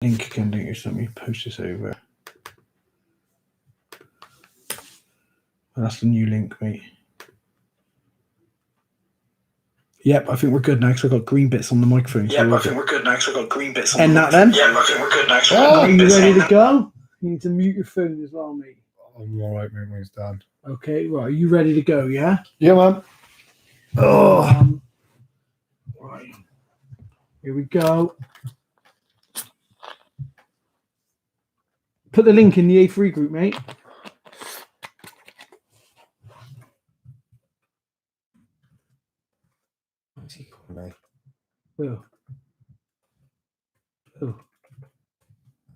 link again, don't you? So let me post this over. Well, that's the new link, mate. Yep, I think we're good now because I've got green bits on the microphone. Yep, I think we're good now because I've got green bits on the microphone. Then? Yep, I think we're good now. Are you ready to go? You need to mute your phone as well, mate. I'm all right, mate, when it's done. Okay, right. Are you ready to go, yeah? Yeah, man. Oh, right. Here we go. Put the link in the A3 group, mate. What's he calling me? Oh.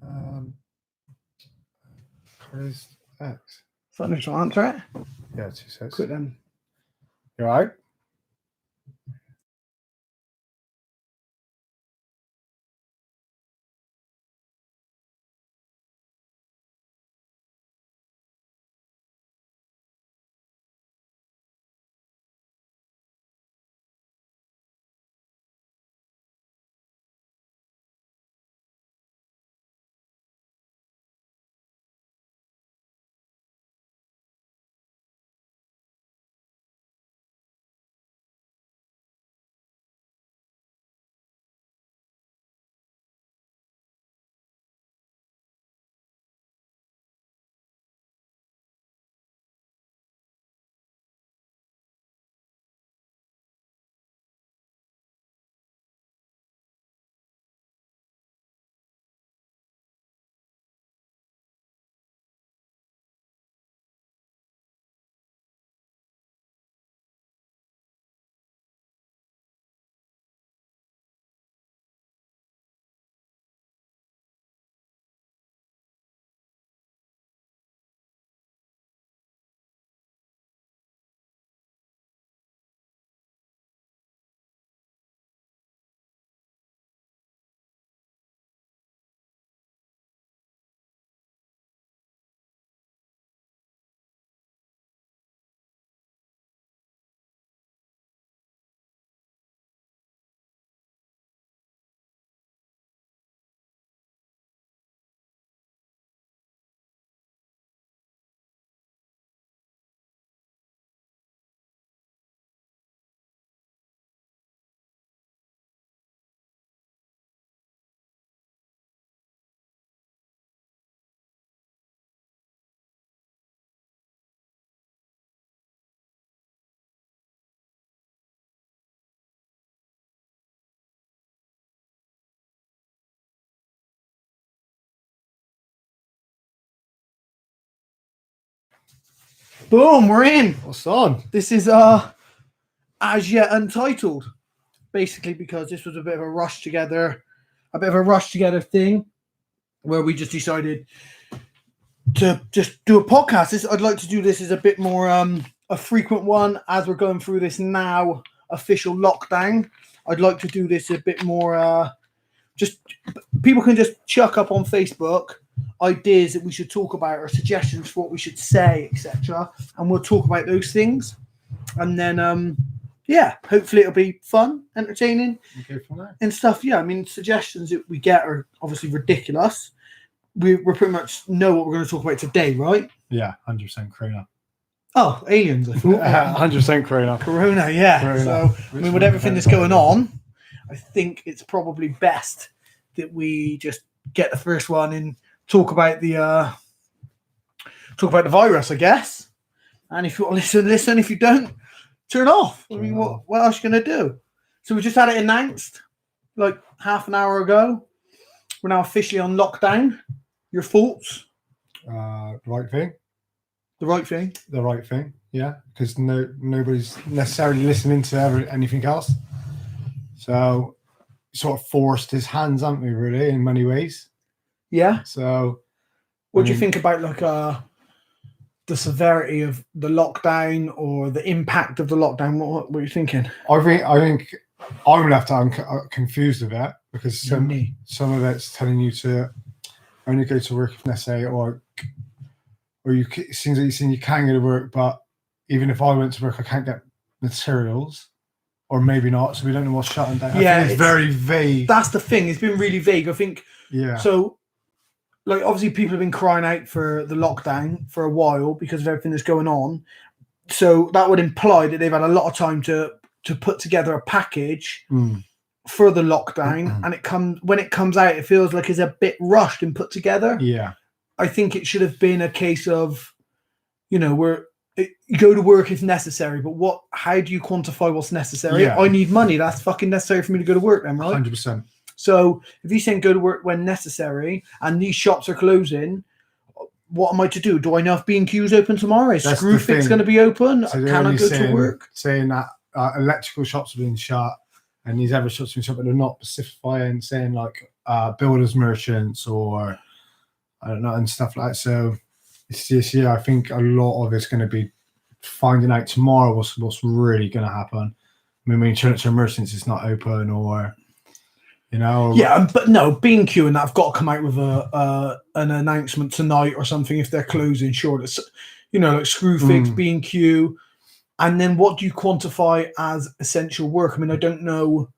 Oh. Where's X? Something to answer it? Yeah, 2 seconds. Quick then. You all right? Boom, we're in. What's on? This is As Yet Untitled. Basically because this was a bit of a rush together thing where we just decided to just do a podcast. I'd like to do this as a bit more a frequent one as we're going through this now official lockdown. I'd like to do this a bit more just people can just chuck up on Facebook ideas that we should talk about or suggestions for what we should say, etc. And we'll talk about those things. And then yeah, hopefully it'll be fun, entertaining, and stuff. Yeah, I mean, suggestions that we get are obviously ridiculous. We're pretty much know what we're going to talk about today, right? Yeah, 100% Corona. Oh, aliens, I thought. 100% Corona. Corona, yeah. Corona. So, I mean, with everything that's going on, I think it's probably best that we just get the first one and talk about the virus, I guess. And if you want to listen. If you don't, turn off. I mean, what else are you going to do? So we just had it announced like half an hour ago. We're now officially on lockdown. Your thoughts? Right thing. The right thing. The right thing, yeah. Because nobody's necessarily listening to anything else. So sort of forced his hands, haven't we, really, in many ways? Yeah. So what do you think about like the severity of the lockdown or the impact of the lockdown? What are you thinking? I think I'm gonna have to. I'm confused with that because some of it's telling you to only go to work if necessary, or it seems like you're saying you can go to work, but even if I went to work, I can't get materials, or maybe not. So we don't know what's shutting down. Yeah, I think it's very vague. That's the thing. It's been really vague. I think Yeah. So, like, obviously, people have been crying out for the lockdown for a while because of everything that's going on. So that would imply that they've had a lot of time to put together a package for the lockdown, and when it comes out, it feels like it's a bit rushed and put together. Yeah. I think it should have been a case of, you go to work if necessary, but how do you quantify what's necessary? Yeah. I need money. That's fucking necessary for me to go to work then, right? 100%. So if you're saying go to work when necessary and these shops are closing, what am I to do? Do I know if B&Q's open tomorrow? Is Screwfix going to be open? So Can I go to work? Saying that electrical shops are being shut and these other shops are being shut, but they're not specifying, saying like builders merchants or I don't know, and stuff like that. So it's just, I think a lot of it's going to be finding out tomorrow what's really going to happen. I mean, when you turn it to merchants, it's not open or... but no, B&Q and that have got to come out with an announcement tonight or something if they're closing. Sure, it's like Screwfix, B&Q, and then what do you quantify as essential work? I mean, I don't know.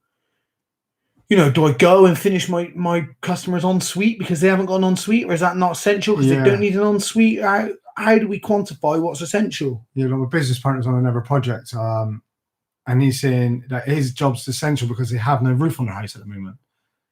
Do I go and finish my customers en suite because they haven't got an en suite, or is that not essential because they don't need an en suite? How do we quantify what's essential? Yeah, like my business partner's on another project, and he's saying that his job's essential because they have no roof on their house at the moment.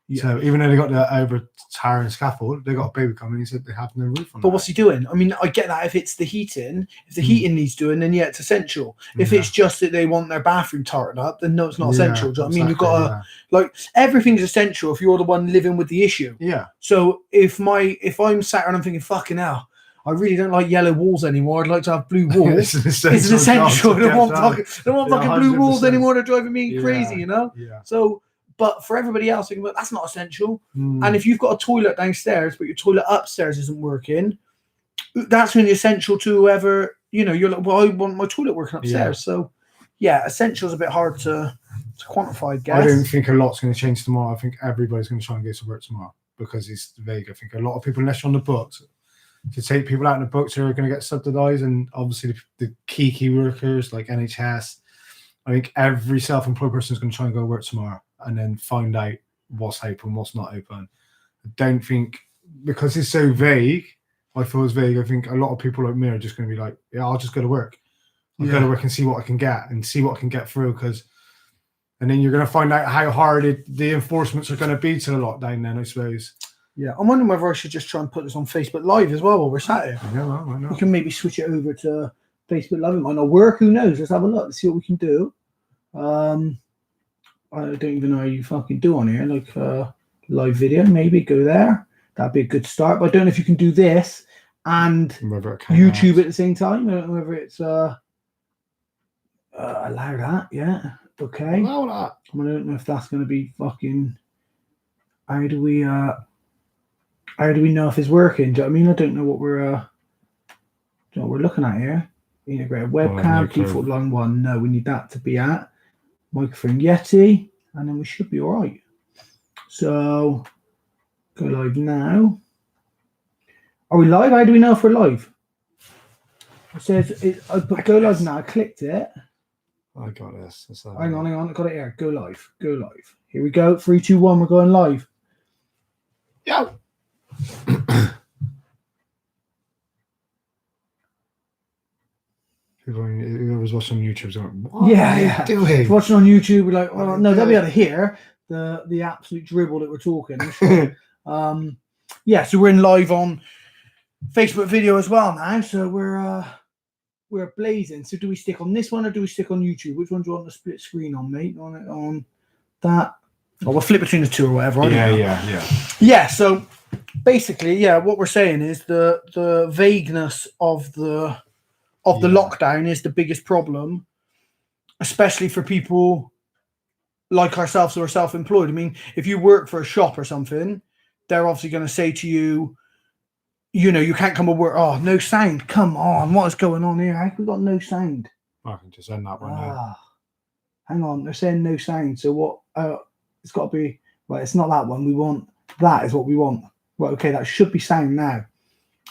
Yeah. So even though they got the over tower and scaffold, they got a baby coming. He said they have no roof on. But what's he doing? I mean, I get that if it's the heating. If the heating needs doing, then it's essential. If it's just that they want their bathroom tarted up, then no, it's not essential. Do you know what I mean? You've got to everything's essential if you're the one living with the issue. Yeah. So if I'm sat and I'm thinking, fucking hell, I really don't like yellow walls anymore. I'd like to have blue walls. It's an essential. I don't want fucking blue walls anymore. They're driving me crazy, Yeah. So. But for everybody else, that's not essential. And if you've got a toilet downstairs, but your toilet upstairs isn't working, that's really essential to whoever, you're like, well, I want my toilet working upstairs. Yeah. So, essential is a bit hard to quantify, I guess. I don't think a lot's going to change tomorrow. I think everybody's going to try and go to work tomorrow because it's vague. I think a lot of people, unless you're on the books, to take people out in the books who are going to get subsidised, and obviously the key workers like NHS, I think every self-employed person is going to try and go work tomorrow and then find out what's open, what's not open. I don't think, because it's so vague, I feel it's vague. I think a lot of people like me are just going to be like, yeah, I'll just go to work. I'll go to work and see what I can get and see what I can get through. And then you're going to find out how hard the enforcements are going to be to the lockdown then, I suppose. Yeah, I'm wondering whether I should just try and put this on Facebook Live as well while we're sat here. I know. We can maybe switch it over to Facebook Live. It might not work. Who knows? Let's have a look. Let's see what we can do. I don't even know how you fucking do on here, like live video, maybe go there. That'd be a good start. But I don't know if you can do this and YouTube at the same time. I don't know whether it's allow that. Yeah, okay. Allow that. I don't know if that's going to be fucking. How do we know if it's working? Do you know what I mean? I don't know what we're looking at here. Integrated webcam, default line 1. No, we need that to be at. Microphone Yeti, and then we should be all right. So go live now. Are we live? How do we know if we're live? It says I put go live now. I clicked it. I got this. Hang on. I got it here. Go live. Here we go. 3, 2, 1. We're going live. Yo. Whoever's watching on YouTube is like, what are you doing? Watching on YouTube, we're like, oh, no, they'll be able to hear the absolute dribble that we're talking. Sure. So we're in live on Facebook video as well now. So we're blazing. So do we stick on this one or do we stick on YouTube? Which one do you want the split screen on, mate? On that? Oh, we'll flip between the two or whatever. Yeah. So basically, what we're saying is the vagueness of the lockdown is the biggest problem, especially for people like ourselves who are self-employed. I mean, if you work for a shop or something, they're obviously going to say to you, you can't come and work. Oh, no sound. Come on. What is going on here? How have we got no sound? I can just end that one now. Hang on. They're saying no sound. So what? It's got to be, right, it's not that one. We want, that is what we want. Right, okay, that should be sound now.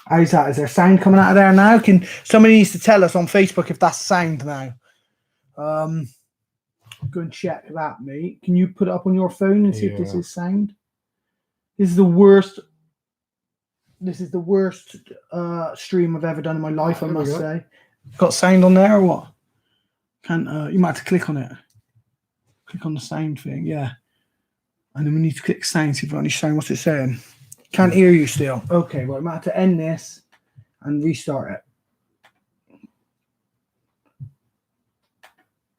How's that? Is there sound coming out of there now? Somebody needs to tell us on Facebook if that's sound now. Go and check that, mate. Can you put it up on your phone and see if this is sound? This is the worst. This is the worst stream I've ever done in my life. I There we must go. say. Got sound on there or what? Can't. You might have to click on it. Click on the sound thing. Yeah. And then we need to click sound. See if we've got any sound. What's it saying? Can't hear you still. Okay. Well, I might have to end this and restart it.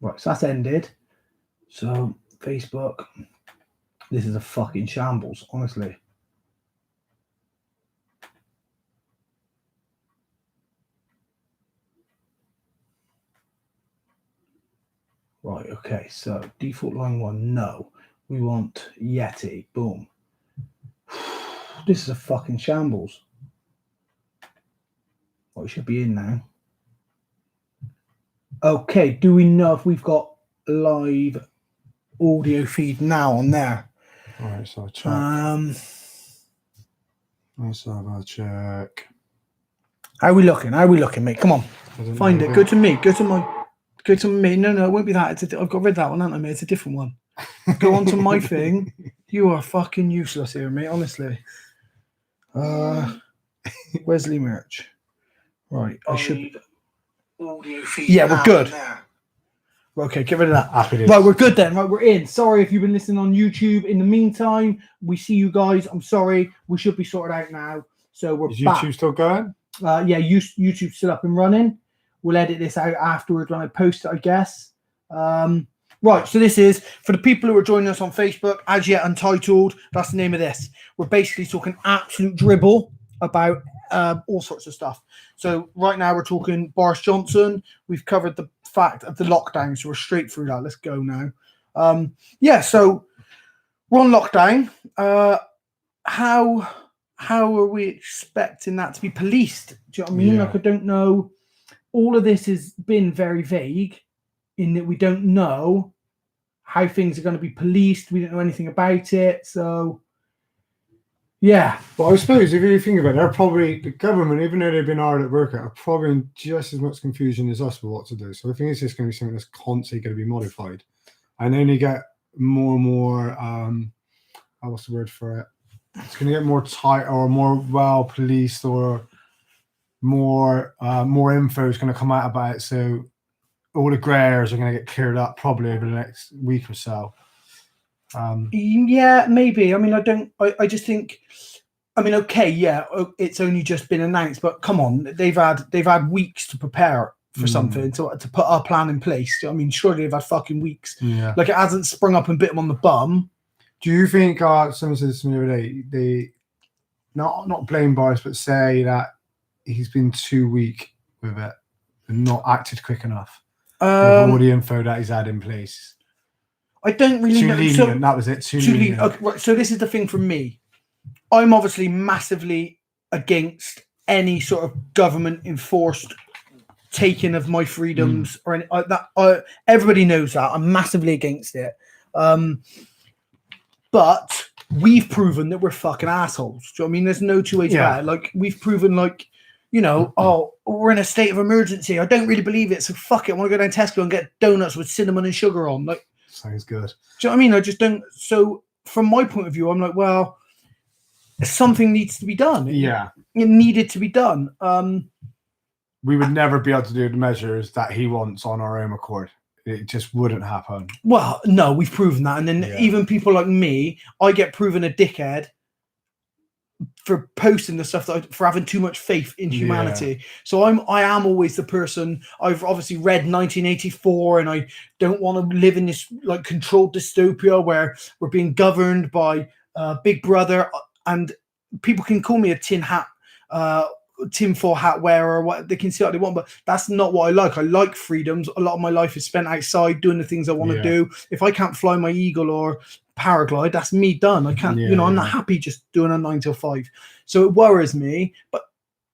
Right, so that's ended. So, Facebook. This is a fucking shambles, honestly. Right, okay, so default line 1, no. We want Yeti, boom. This is a fucking shambles. Well, it should be in now. Okay, do we know if we've got live audio feed now on there? All right, so I'll check. Let's have a check. How are we looking? How are we looking, mate? Come on, find it. Go to me. Go to me. No, it won't be that. I've got rid of that one, haven't I, mate? It's a different one. Go on to my thing. You are fucking useless here, mate. Honestly. Wesley merch. Right, I should. Audio feed. Yeah, we're good. Now. Okay, get rid of that. Happy days. Right, we're good then. Right, we're in. Sorry if you've been listening on YouTube. In the meantime, we see you guys. I'm sorry. We should be sorted out now. So we're Is back. YouTube still going? Yeah, YouTube's still up and running. We'll edit this out afterwards when I post it, I guess. Right, so this is for the people who are joining us on Facebook, As Yet Untitled. That's the name of this. We're basically talking absolute dribble about all sorts of stuff. So right now we're talking Boris Johnson. We've covered the fact of the lockdown, so we're straight through that. Let's go now. Yeah, so we're on lockdown. How are we expecting that to be policed? Do you know what I mean? Yeah. Like, I don't know. All of this has been very vague in that we don't know how things are going to be policed. We don't know anything about it. So, yeah. Well, I suppose if you think about it, they're probably, the government, even though they've been hard at work, are probably in just as much confusion as us with what to do. So I think it's just going to be something that's constantly going to be modified. And then you get more and more, what's the word for it? It's going to get more tight or more well policed, or more info is going to come out about it. So all the grey areas are going to get cleared up probably over the next week or so. Yeah, maybe. I mean, I just think, I mean, okay, yeah, it's only just been announced, but come on, they've had weeks to prepare for something, to put our plan in place. I mean, surely they've had fucking weeks. Yeah. Like, it hasn't sprung up and bit them on the bum. Do you think, someone said this to me the other day, they not blame Boris, but say that he's been too weak with it and not acted quick enough with all the info that he's had in place? I don't really know. Lenient, So, that was it. Too lenient. okay, right, so this is the thing from me. I'm obviously massively against any sort of government enforced taking of my freedoms or any, that. Everybody knows that. I'm massively against it. But we've proven that we're fucking assholes. Do you know what I mean? There's no two ways about it. Like, we've proven, like, you know, oh, we're in a state of emergency. I don't really believe it, so fuck it. I want to go down Tesco and get donuts with cinnamon and sugar on. Like, sounds good. do you know what I mean? I just don't. So from my point of view, I'm like, well, something needs to be done. Yeah. It needed to be done. We would never be able to do the measures that he wants on our own accord. It just wouldn't happen. Well, no, we've proven that. And then even people like me, I get proven a dickhead for posting the stuff for having too much faith in humanity. Yeah. So I am always the person. I've obviously read 1984, and I don't want to live in this like controlled dystopia where we're being governed by Big Brother, and people can call me a tinfoil hat wearer, or what they can say what they want, but that's not what I like. I like freedoms. A lot of my life is spent outside doing the things I want to do. If I can't fly my eagle or paraglide, that's me done. I can't, I'm not happy just doing a 9 till 5. So it worries me, but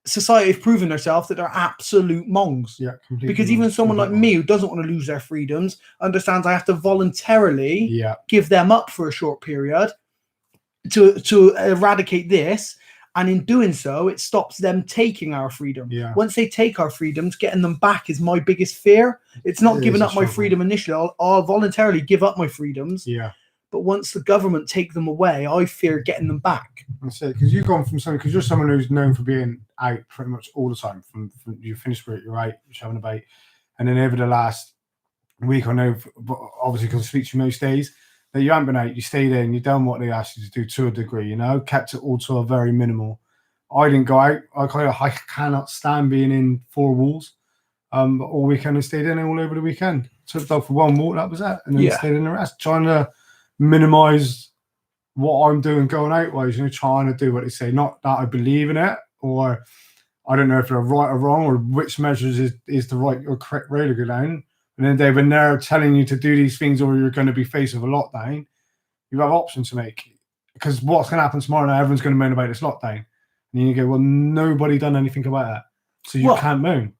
society have proven themselves that they're absolute mongs. Yeah, completely. Because even someone like me who doesn't want to lose their freedoms understands I have to voluntarily give them up for a short period to eradicate this. And in doing so, it stops them taking our freedom. Yeah. Once they take our freedoms, getting them back is my biggest fear. It's not giving up my freedom initially. I'll voluntarily give up my freedoms. Yeah. But once the government take them away, I fear getting them back. That's it, because you've gone from something, because you're someone who's known for being out pretty much all the time. From you finish work, you're out, you're having a bite, and then over the last week, I know, obviously because I speak to you most days, that you haven't been out, you stayed in, you've done what they asked you to do to a degree, you know, kept it all to a very minimal. I didn't go out. I cannot stand being in four walls. All weekend I stayed in all over the weekend. Took the dog for one walk, that was it, and then stayed in the rest, trying to minimise what I'm doing going out wise, you know, trying to do what they say. Not that I believe in it, or I don't know if they're right or wrong, or which measures is the right or correct way to go down. And then when they're telling you to do these things, or you're going to be faced with a lockdown, you have options to make. Because what's going to happen tomorrow now, everyone's going to moan about this lockdown. And then you go, well, nobody done anything about it. So you can't moan.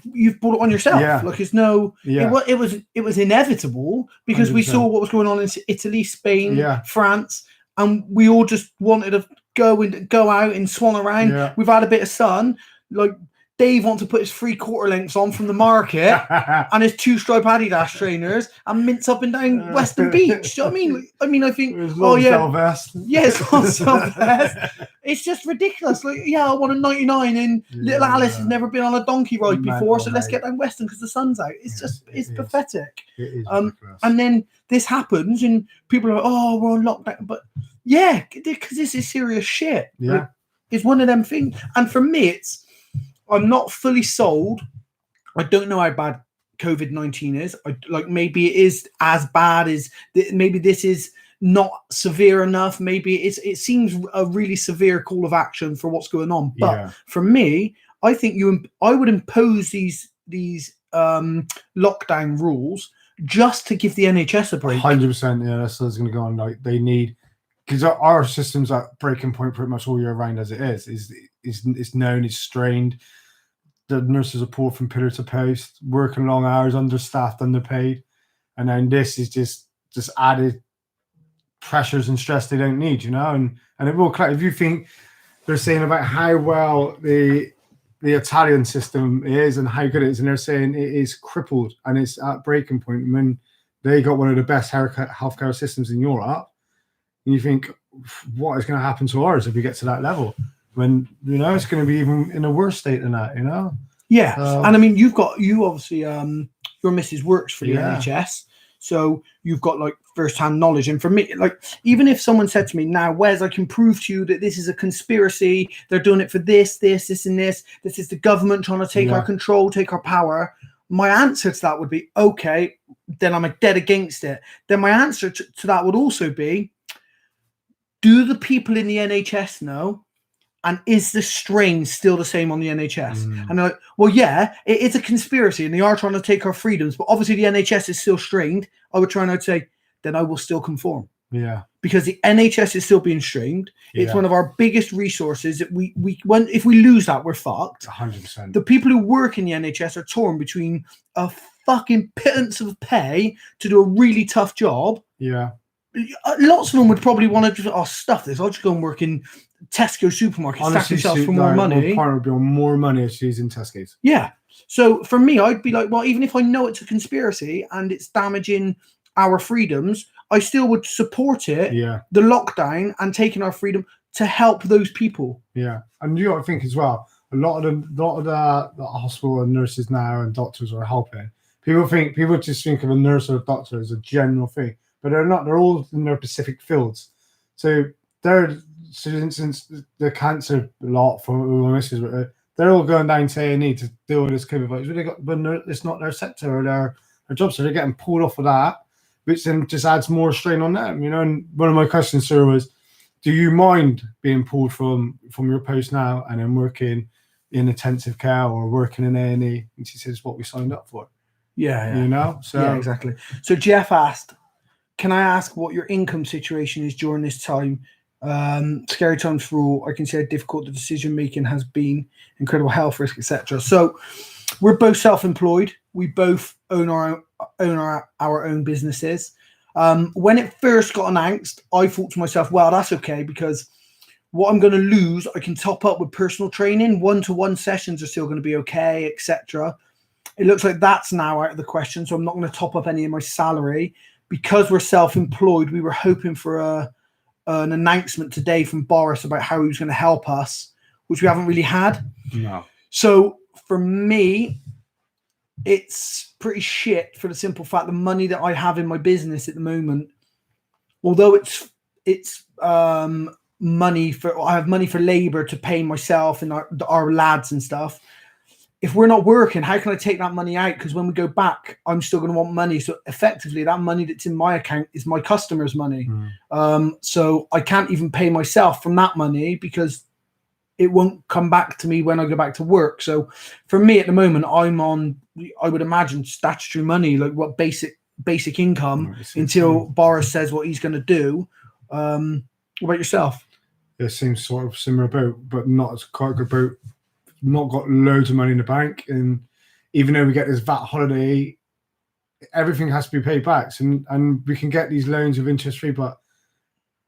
You've brought it on yourself. Yeah. Like it's no. Yeah. It was inevitable because 100%. We saw what was going on in Italy, Spain, France, and we all just wanted to go out and swan around. Yeah. We've had a bit of sun. Like Dave wants to put his 3/4 lengths on from the market and his 2-stripe Adidas trainers and mince up and down Western Beach. Do you know what I mean? I mean, I think, it's it's just ridiculous. Like, I want a 99 and little Alice has never been on a donkey ride before, so let's get down Western because the sun's out. It's it's pathetic. It is and then this happens and people are like, oh, we're on lockdown. But because this is serious shit. Yeah. Like, it's one of them things. And for me, I'm not fully sold. I don't know how bad COVID-19 is. Maybe it is as bad as maybe this is not severe enough. Maybe it seems a really severe call of action for what's going on. But for me, I think I would impose these lockdown rules just to give the NHS a break. 100%. Yeah, that's what's going to go on. Like they need, because our system's at breaking point pretty much all year round as it is known, it's strained. The nurses are pulled from pillar to post, working long hours, understaffed, underpaid, and then this is just added pressures and stress they don't need, you know. And it will. If you think they're saying about how well the Italian system is and how good it is, and they're saying it is crippled and it's at breaking point when they got one of the best healthcare systems in Europe, and you think, what is going to happen to ours if we get to that level? When it's going to be even in a worse state than that, you know. Yeah, and I mean, you obviously your missus works for the NHS, so you've got like first-hand knowledge. And for me, like even if someone said to me, "Now, Wes, I can prove to you that this is a conspiracy. They're doing it for this, and this. This is the government trying to take our control, take our power." My answer to that would be, okay, then I'm dead against it. Then my answer to that would also be, do the people in the NHS know? And is the strain still the same on the NHS? And they're like, well, yeah, it is a conspiracy and they are trying to take our freedoms, but obviously the NHS is still strained. I would try and I'd say, then I will still conform. Yeah. Because the NHS is still being strained. It's one of our biggest resources. If we lose that, we're fucked. 100%. The people who work in the NHS are torn between a fucking pittance of pay to do a really tough job. Yeah. Lots of them would probably want to just, stuff this. I'll just go and work in Tesco supermarket, stack themselves for more money. My partner would be on more money if she's in Tesco's. Yeah. So for me, I'd be like, well, even if I know it's a conspiracy and it's damaging our freedoms, I still would support it. Yeah. The lockdown and taking our freedom to help those people. Yeah. And you got to think as well, a lot of the hospital and nurses now and doctors are helping. People just think of a nurse or a doctor as a general thing. But they're not. They're all in their specific fields. So for instance, the cancer lot for my missus, they're all going down to A&E to deal with this COVID virus. But it's not their sector or their job, so they're getting pulled off of that, which then just adds more strain on them. You know. And one of my questions, sir, was, do you mind being pulled from your post now and then working in intensive care or working in A&E? And she says, what we signed up for. Yeah. You know. So yeah, exactly. So Jeff asked, can I ask what your income situation is during this time? Scary times for all. I can see how difficult the decision making has been, incredible health risk, etc. So we're both self-employed. We both own our own businesses. When it first got announced, I thought to myself, well, that's okay, because what I'm going to lose, I can top up with personal training. 1-to-1 sessions are still going to be okay, etc. It looks like that's now out of the question, so I'm not going to top up any of my salary. because we're self-employed, we were hoping for an announcement today from Boris about how he was going to help us, which we haven't really had. No. So for me, it's pretty shit for the simple fact the money that I have in my business at the moment, although it's money for, I have money for labor to pay myself and our lads and stuff. If we're not working, how can I take that money out? Because when we go back, I'm still going to want money. So effectively, that money that's in my account is my customers' money. So I can't even pay myself from that money because it won't come back to me when I go back to work. So for me at the moment, I'm on, I would imagine, statutory money, like what basic income until Boris says what he's going to do. What about yourself? It seems sort of similar boat, but not as quite a good boat. Not got loads of money in the bank, and even though we get this VAT holiday, everything has to be paid back. So, and we can get these loans with interest free, but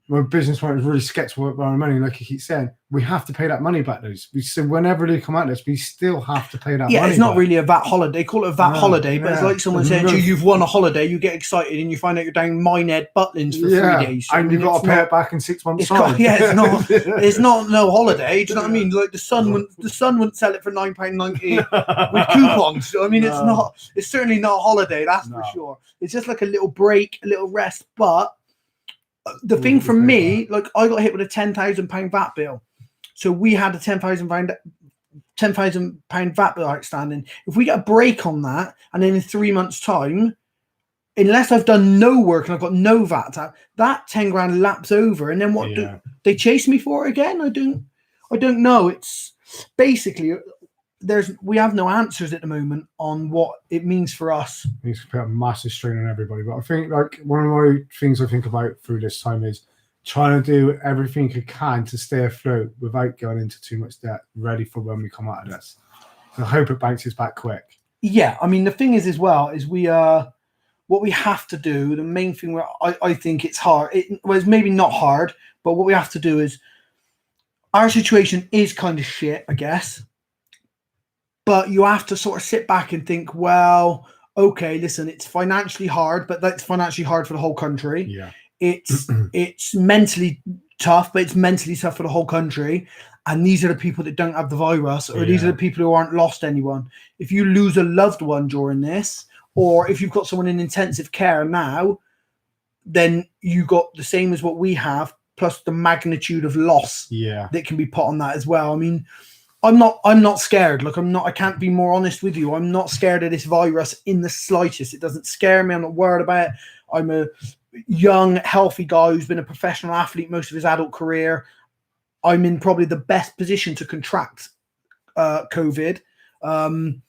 my business partner is really skeptical about our money. Like he keeps saying, we have to pay that money back. So whenever they come at us, we still have to pay that money. Yeah, it's not back. really a VAT holiday. They call it a VAT holiday, but it's like someone saying to you, you've won a holiday, you get excited, and you find out you're down Minehead Butlins for 3 days. So and you've got to pay it back in 6 months' time. It's not no holiday. Do you know what I mean? Like the Sun wouldn't sell it for £9.90 with coupons. So, I mean, it's certainly not a holiday, that's for sure. It's just like a little break, a little rest, but the thing for me, like I got hit with a £10,000 VAT bill. So we had a £10,000 VAT bill outstanding. If we get a break on that, and then in 3 months' time, unless I've done no work and I've got no VAT, that 10 grand laps over. And then what do they chase me for it again? I don't know. It's basically we have no answers at the moment on what it means for us. It needs to put a massive strain on everybody. But I think like one of my things I think about through this time is trying to do everything you can to stay afloat without going into too much debt, ready for when we come out of this. I hope it bounces back quick. Yeah, I mean the thing is as well is what we have to do. The main thing where I think it's hard. It's maybe not hard, but what we have to do is our situation is kind of shit, I guess. But you have to sort of sit back and think, well, okay, listen, it's financially hard, but that's financially hard for the whole country. Yeah. It's mentally tough, but it's mentally tough for the whole country. And these are the people that don't have the virus, or these are the people who aren't lost anyone. If you lose a loved one during this, or if you've got someone in intensive care now, then you got the same as what we have, plus the magnitude of loss that can be put on that as well. I mean, I'm not scared. Like I can't be more honest with you. I'm not scared of this virus in the slightest. It doesn't scare me. I'm not worried about it. I'm a young, healthy guy who's been a professional athlete most of his adult career. I'm in probably the best position to contract COVID. And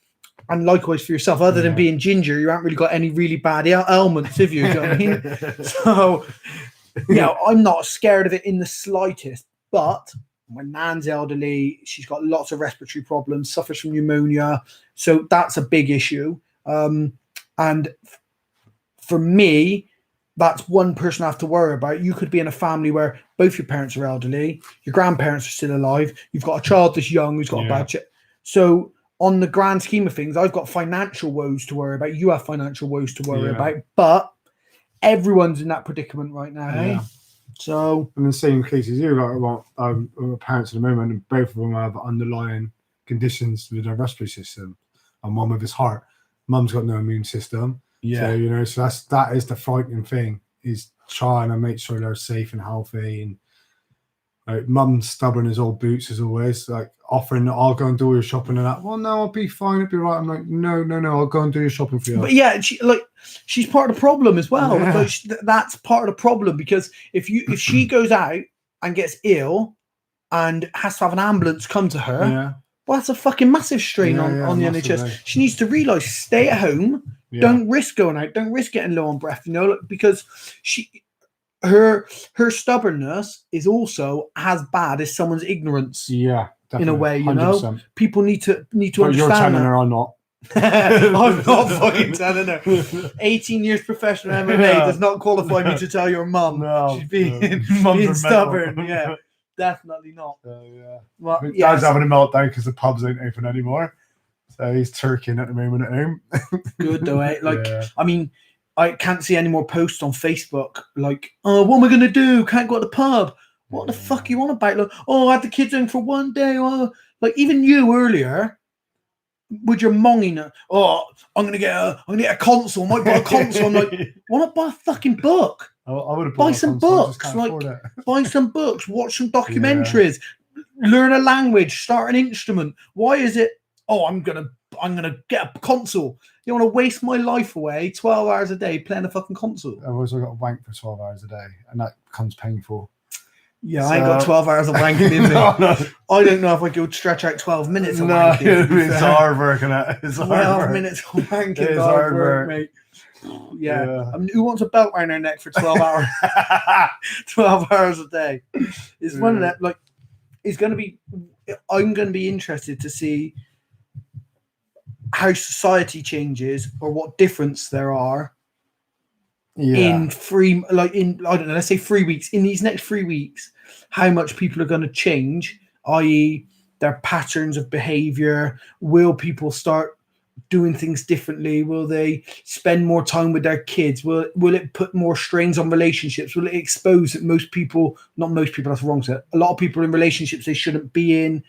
likewise for yourself, other than being ginger, you haven't really got any really bad ailments, have you? Do you know what I mean? So, I'm not scared of it in the slightest, but my nan's elderly. She's got lots of respiratory problems, suffers from pneumonia. So that's a big issue. And for me, that's one person I have to worry about. You could be in a family where both your parents are elderly, your grandparents are still alive, you've got a child that's young who's got a bad chip. So on the grand scheme of things, I've got financial woes to worry about. You have financial woes to worry about. But everyone's in that predicament right now. Hey? So, in the same case as you, like parents at the moment, and both of them have underlying conditions with their respiratory system, and one with his heart. Mum's got no immune system. So so that is the frightening thing, is trying to make sure they're safe and healthy. And like Mum's stubborn as old boots as always, like offering, I'll go and do all your shopping and that. Well, no, I'll be fine, it'll be right. I'm like, no, I'll go and do your shopping for you. But she's part of the problem as well. Like, that's part of the problem, because if she goes out and gets ill and has to have an ambulance come to her, well, that's a fucking massive strain on the NHS. She needs to realise, stay at home, don't risk going out, don't risk getting low on breath, because her stubbornness is also as bad as someone's ignorance. Yeah, definitely. In a way, 100%. People need to but understand. You're telling her I'm not. I'm not fucking telling her. 18 years professional MMA does not qualify me to tell your mum. No, she's being stubborn. Yeah, definitely not. Well, Dad's having a meltdown because the pubs ain't open anymore. So he's turkeying at the moment at home. Good though, eh? I mean, I can't see any more posts on Facebook like, oh, what am I gonna do? Can't go to the pub. What the fuck you on about? Like, oh, I had the kids in for one day. Oh, like even you earlier with your monging. Oh, I'm gonna get a console. I might buy a console. I'm like, why not buy a fucking book? I would have Buy some books. Like, buy some books. Watch some documentaries. Learn a language. Start an instrument. Why is it? Oh, I'm gonna get a console. You want to waste my life away 12 hours a day playing a fucking console? Otherwise, I got to wank for 12 hours a day, and that becomes painful. Yeah, so, I ain't got 12 hours of wanking in me. No. I don't know if I could stretch out 12 minutes of wanking. It's hard work, innit? It's 12 minutes of wanking. It's hard work, mate. Yeah. I mean, who wants a belt around their neck for 12 hours? 12 hours a day. It's one of that, like, I'm going to be interested to see how society changes or what difference there are in I don't know, let's say 3 weeks. In these next 3 weeks, how much people are going to change, i.e. their patterns of behavior. Will people start doing things differently? Will they spend more time with their kids? Will it put more strains on relationships? Will it expose that not most people, that's wrong to a lot of people in relationships they shouldn't be in?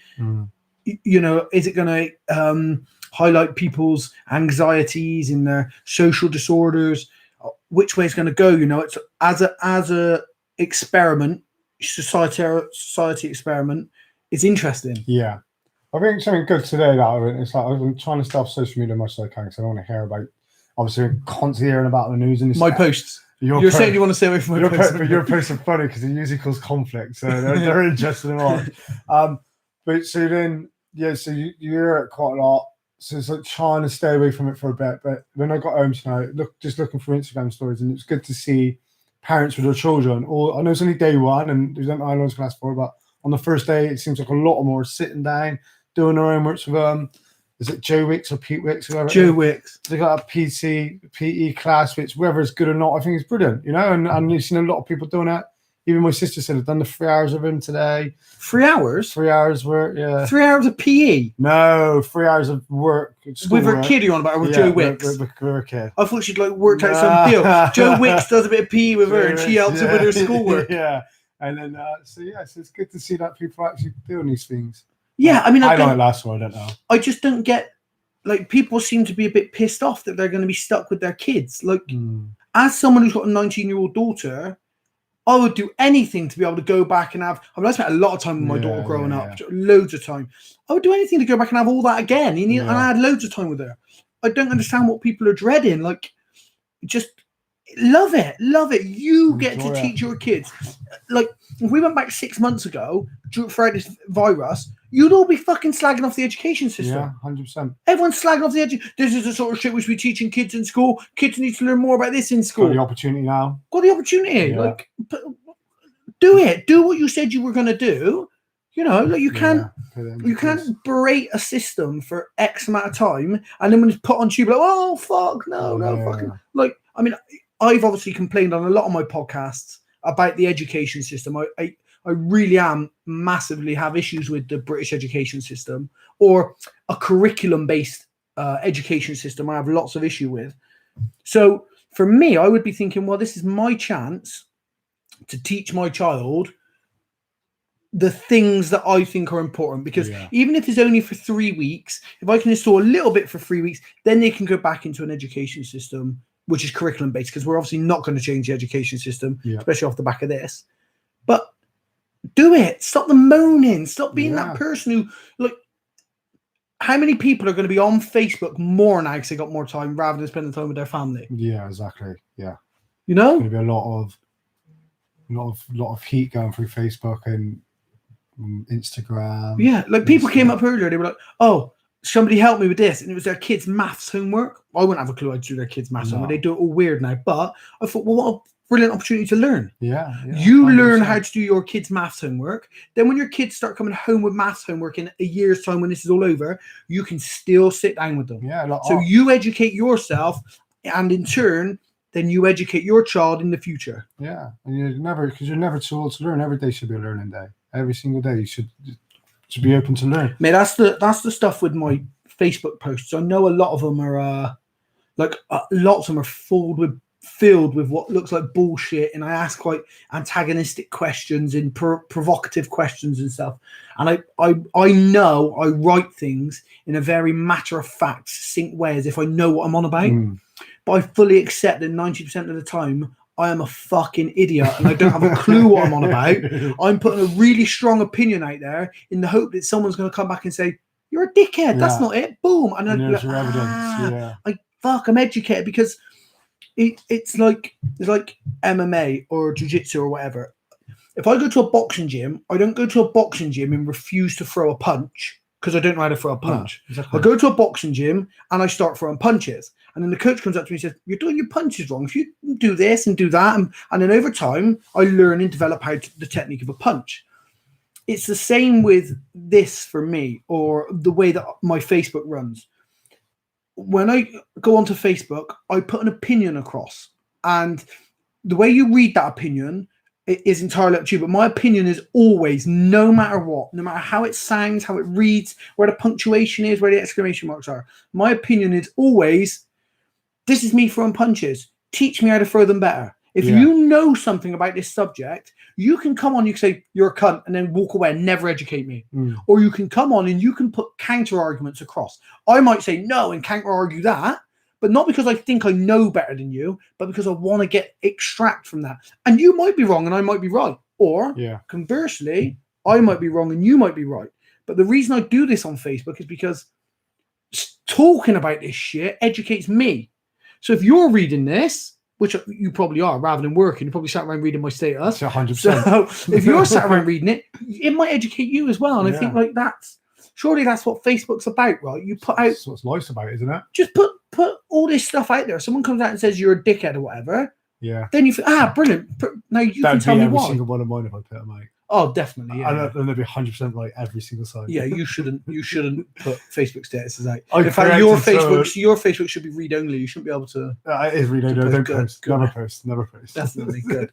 You know, is it going to highlight people's anxieties and their social disorders? Which way it's going to go? You know, it's as a experiment, society experiment. It's interesting. Yeah, I think something good today that it's like I'm trying to stay off social media as much as I can because I don't want to hear about. Obviously, I'm constantly hearing about the news and my posts. You're saying you want to stay away from my posts, but your posts are funny because it usually cause conflict, so they're interesting in what. But so then, so you hear it quite a lot. So it's like trying to stay away from it for a bit. But when I got home tonight, just looking through Instagram stories, and it's good to see parents with their children. Or I know it's only day one, and they don't know how long it's going to last for. But on the first day, it seems like a lot more sitting down, doing their homework with is it Joe Wicks or Pete Wicks? Joe Wicks. They got a PE class, which whether it's good or not, I think it's brilliant. You know, and you've seen a lot of people doing that. Even my sister said I've done the 3 hours of him today. 3 hours? 3 hours work, yeah. 3 hours of PE? No, 3 hours of work. With her kid you're on about, or with Joe Wicks? With her kid. I thought she'd like worked out some deal. Joe Wicks does a bit of PE with her and she helps her with her schoolwork. Yeah. And then, so it's good to see that people are actually doing these things. Yeah, I mean, I don't last one, I don't know. I just don't get, like, people seem to be a bit pissed off that they're going to be stuck with their kids. Like, as someone who's got a 19-year-old daughter, I would do anything to be able to go back and have. I mean, I spent a lot of time with my daughter growing up, loads of time. I would do anything to go back and have all that again. And I had loads of time with her. I don't understand what people are dreading. Like, just love it. You get to teach your kids. Like, if we went back 6 months ago, throughout this virus, you'd all be fucking slagging off the education system. Yeah, 100%. Everyone's slagging off the education. This is the sort of shit we should be teaching kids in school. Kids need to learn more about this in school. Got the opportunity now. Yeah. Like, do it. Do what you said you were going to do. You know, like you can't berate a system for X amount of time, and then when it's put on tube, like, oh fuck, no, fucking. Like, I mean, I've obviously complained on a lot of my podcasts about the education system. I really massively have issues with the British education system or a curriculum-based education system. I have lots of issue with. So for me, I would be thinking, well, this is my chance to teach my child the things that I think are important, because even if it's only for 3 weeks, if I can install a little bit for 3 weeks, then they can go back into an education system which is curriculum based, because we're obviously not going to change the education system, especially off the back of this. But do it. Stop the moaning. Stop being that person who, like, how many people are going to be on Facebook more now because they got more time rather than spending time with their family? Yeah, exactly. Yeah. You know? There's going to be a lot of heat going through Facebook and Instagram. Yeah, like people came up earlier, they were like, oh, somebody help me with this, and it was their kids' maths homework. I wouldn't have a clue how to do their kids' maths homework. They do it all weird now, but I thought, well, what a brilliant opportunity to learn. Yeah. You 100%. Learn how to do your kids' maths homework. Then when your kids start coming home with maths homework in a year's time, when this is all over, you can still sit down with them. Yeah. So you educate yourself, and in turn, then you educate your child in the future. Yeah, and you're never too old to learn. Every day should be a learning day. Every single day you should be open to learn. Mate, that's the stuff with my Facebook posts. I know a lot of them are lots of them are filled with what looks like bullshit, and I ask quite antagonistic questions and provocative questions and stuff. And I know I write things in a very matter-of-fact, succinct way, as if I know what I'm on about. But I fully accept that 90% of the time I am a fucking idiot and I don't have a clue what I'm on about. I'm putting a really strong opinion out there in the hope that someone's going to come back and say, "You're a dickhead. That's not it." Boom. And then there's your evidence. I'm educated, because it's like MMA or jiu-jitsu or whatever. If I go to a boxing gym, I don't go to a boxing gym and refuse to throw a punch because I don't know how to throw a punch. No, exactly. I go to a boxing gym and I start throwing punches. And then the coach comes up to me and says, "You're doing your punches wrong. If you do this and do that." And then over time, I learn and develop the technique of a punch. It's the same with this for me, or the way that my Facebook runs. When I go onto Facebook, I put an opinion across. And the way you read that opinion is entirely up to you. But my opinion is always, no matter what, no matter how it sounds, how it reads, where the punctuation is, where the exclamation marks are, my opinion is always, this is me throwing punches. Teach me how to throw them better. If you know something about this subject, you can come on, you can say, "You're a cunt," and then walk away and never educate me. Or you can come on and you can put counter arguments across. I might say no and counter argue that, but not because I think I know better than you, but because I want to extract from that. And you might be wrong and I might be right. Or conversely, I might be wrong and you might be right. But the reason I do this on Facebook is because talking about this shit educates me. So if you're reading this, which you probably are, rather than working, you probably sat around reading my status. 100%. So if you're sat around reading it, it might educate you as well. And I think surely that's what Facebook's about, right? You put out. That's what's nice about it, isn't it? Just put all this stuff out there. Someone comes out and says you're a dickhead or whatever. Yeah. Then you think, brilliant. Now you can tell me every why. Single one of mine if I put them out. Oh, definitely. Yeah. And they'd be 100% right every single time. Yeah, you shouldn't put Facebook statuses out. In fact, your Facebook should be read only. You shouldn't be able to. It is read only. Don't post. Never post. Definitely good.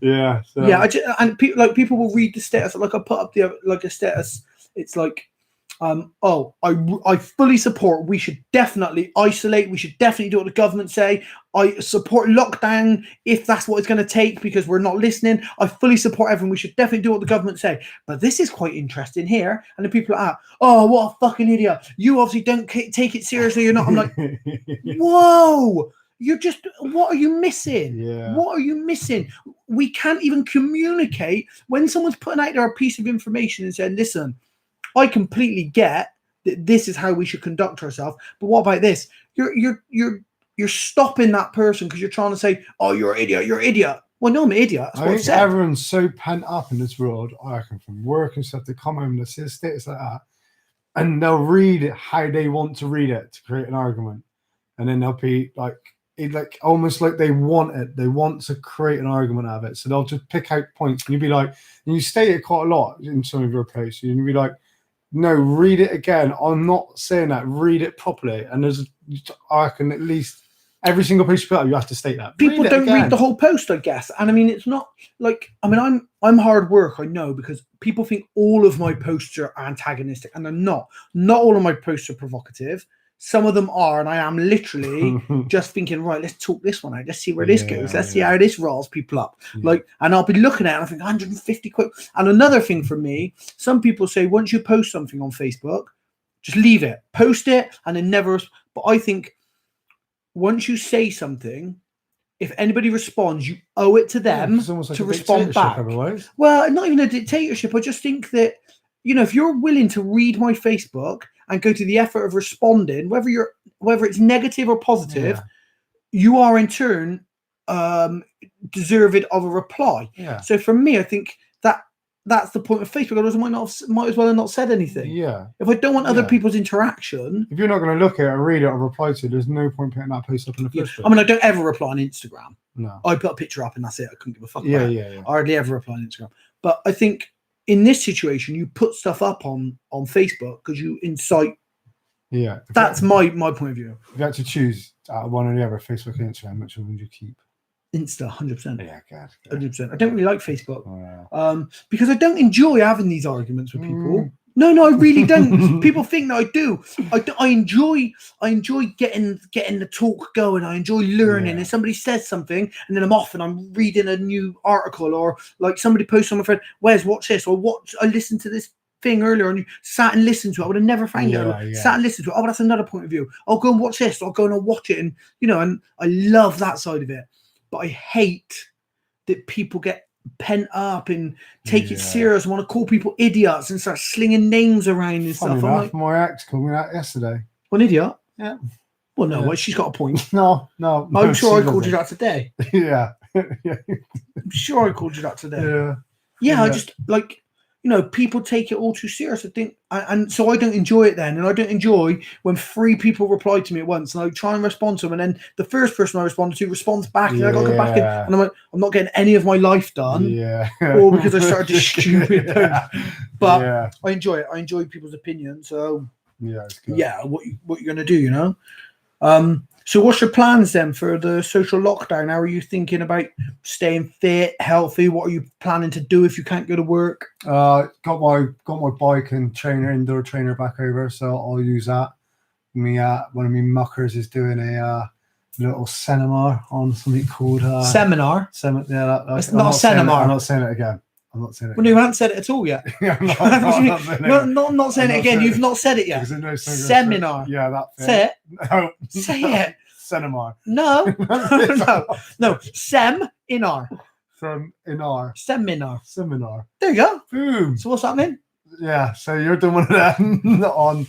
Yeah. So. Yeah, people will read the status. Like I put up a status. It's like, I fully support. We should definitely isolate. We should definitely do what the government say. I support lockdown if that's what it's going to take because we're not listening. I fully support everyone. We should definitely do what the government say. But this is quite interesting here. And the people are, "Oh, what a fucking idiot. You obviously don't take it seriously. You're not." I'm like, whoa. What are you missing? Yeah. What are you missing? We can't even communicate when someone's putting out there a piece of information and saying, "Listen, I completely get that this is how we should conduct ourselves, but what about this?" You're stopping that person because you're trying to say, "Oh, you're an idiot. You're an idiot." Well, no, I'm an idiot. That's I think everyone's so pent up in this world. I reckon from work and stuff, they come home and they see a status like that, and they'll read it how they want to read it to create an argument, and then they'll be like almost like they want it. They want to create an argument out of it, so they'll just pick out points, and you'd be like, and you state it quite a lot in some of your posts, and you'd be like, "No, read it again. I'm not saying that. Read it properly." And I reckon at least every single post you put up, you have to state that. People don't read the whole post, I guess. And I mean, it's not like, I'm hard work, I know, because people think all of my posts are antagonistic, and they're not. Not all of my posts are provocative. Some of them are, and I am literally just thinking, right, let's talk this one out. Let's see where this goes. Let's see how this riles people up. Yeah. And I'll be looking at it and I think 150 quid. And another thing for me, some people say once you post something on Facebook, just leave it. Post it and then never. But I think once you say something, if anybody responds, you owe it to them to respond back. Otherwise. Well, not even a dictatorship. I just think that, if you're willing to read my Facebook and go to the effort of responding, whether it's negative or positive, you are in turn deserved of a reply. Yeah. So for me, I think that's the point of Facebook. Otherwise, I might as well have not said anything. Yeah. If I don't want other people's interaction, if you're not going to look at it or read it or reply to it, there's no point putting that post up in the first place. I mean, I don't ever reply on Instagram. No. I put a picture up and that's it. I couldn't give a fuck about it. I hardly ever reply on Instagram. But I think in this situation, you put stuff up on Facebook because you incite. Yeah. That's my point of view. If you had to choose one or the other, Facebook and Instagram, which one would you keep? Insta, 100%. Yeah, God. 100%. I don't really like Facebook because I don't enjoy having these arguments with people. No, I really don't. People think that I do. I enjoy getting the talk going. I enjoy learning. Yeah. And somebody says something, and then I'm off and I'm reading a new article, or like somebody posts on my friend, "Where's watch this?" Or I listened to this thing earlier and you sat and listened to it. I would have never found it. Sat and listened to it. Oh, that's another point of view. I'll go and watch this. I'll go and I'll watch it, and and I love that side of it. But I hate that people get pent up and take it serious and want to call people idiots and start slinging names around and Funny stuff. enough, my ex called me that yesterday. An idiot? Yeah. Well, no, well, she's got a point. No. I'm sure I called you that today. Yeah. I'm sure I called you that today. Yeah. Yeah, I just people take it all too serious. I think, and so I don't enjoy it then, and I don't enjoy when 3 people reply to me at once, and I try and respond to them, and then the first person I responded to responds back, and I got to go back in, and I'm like, I'm not getting any of my life done, or because I started this stupid thing. But I enjoy it. I enjoy people's opinions. So it's good. What you're gonna do, So what's your plans then for the social lockdown? How are you thinking about staying fit, healthy? What are you planning to do if you can't go to work? Got my bike and indoor trainer back over, so I'll use that. One of my muckers is doing a little seminar on something called Seminar. It's not a seminar. I'm not saying it again. Well, you haven't said it at all yet. I'm not saying it again. You've not said it yet. Seminar. Yeah, that thing. Say it. No. Say it. Seminar. No. No. Seminar. From Inar. Seminar. There you go. Boom. So what's happening? Yeah. So you're doing one of them on,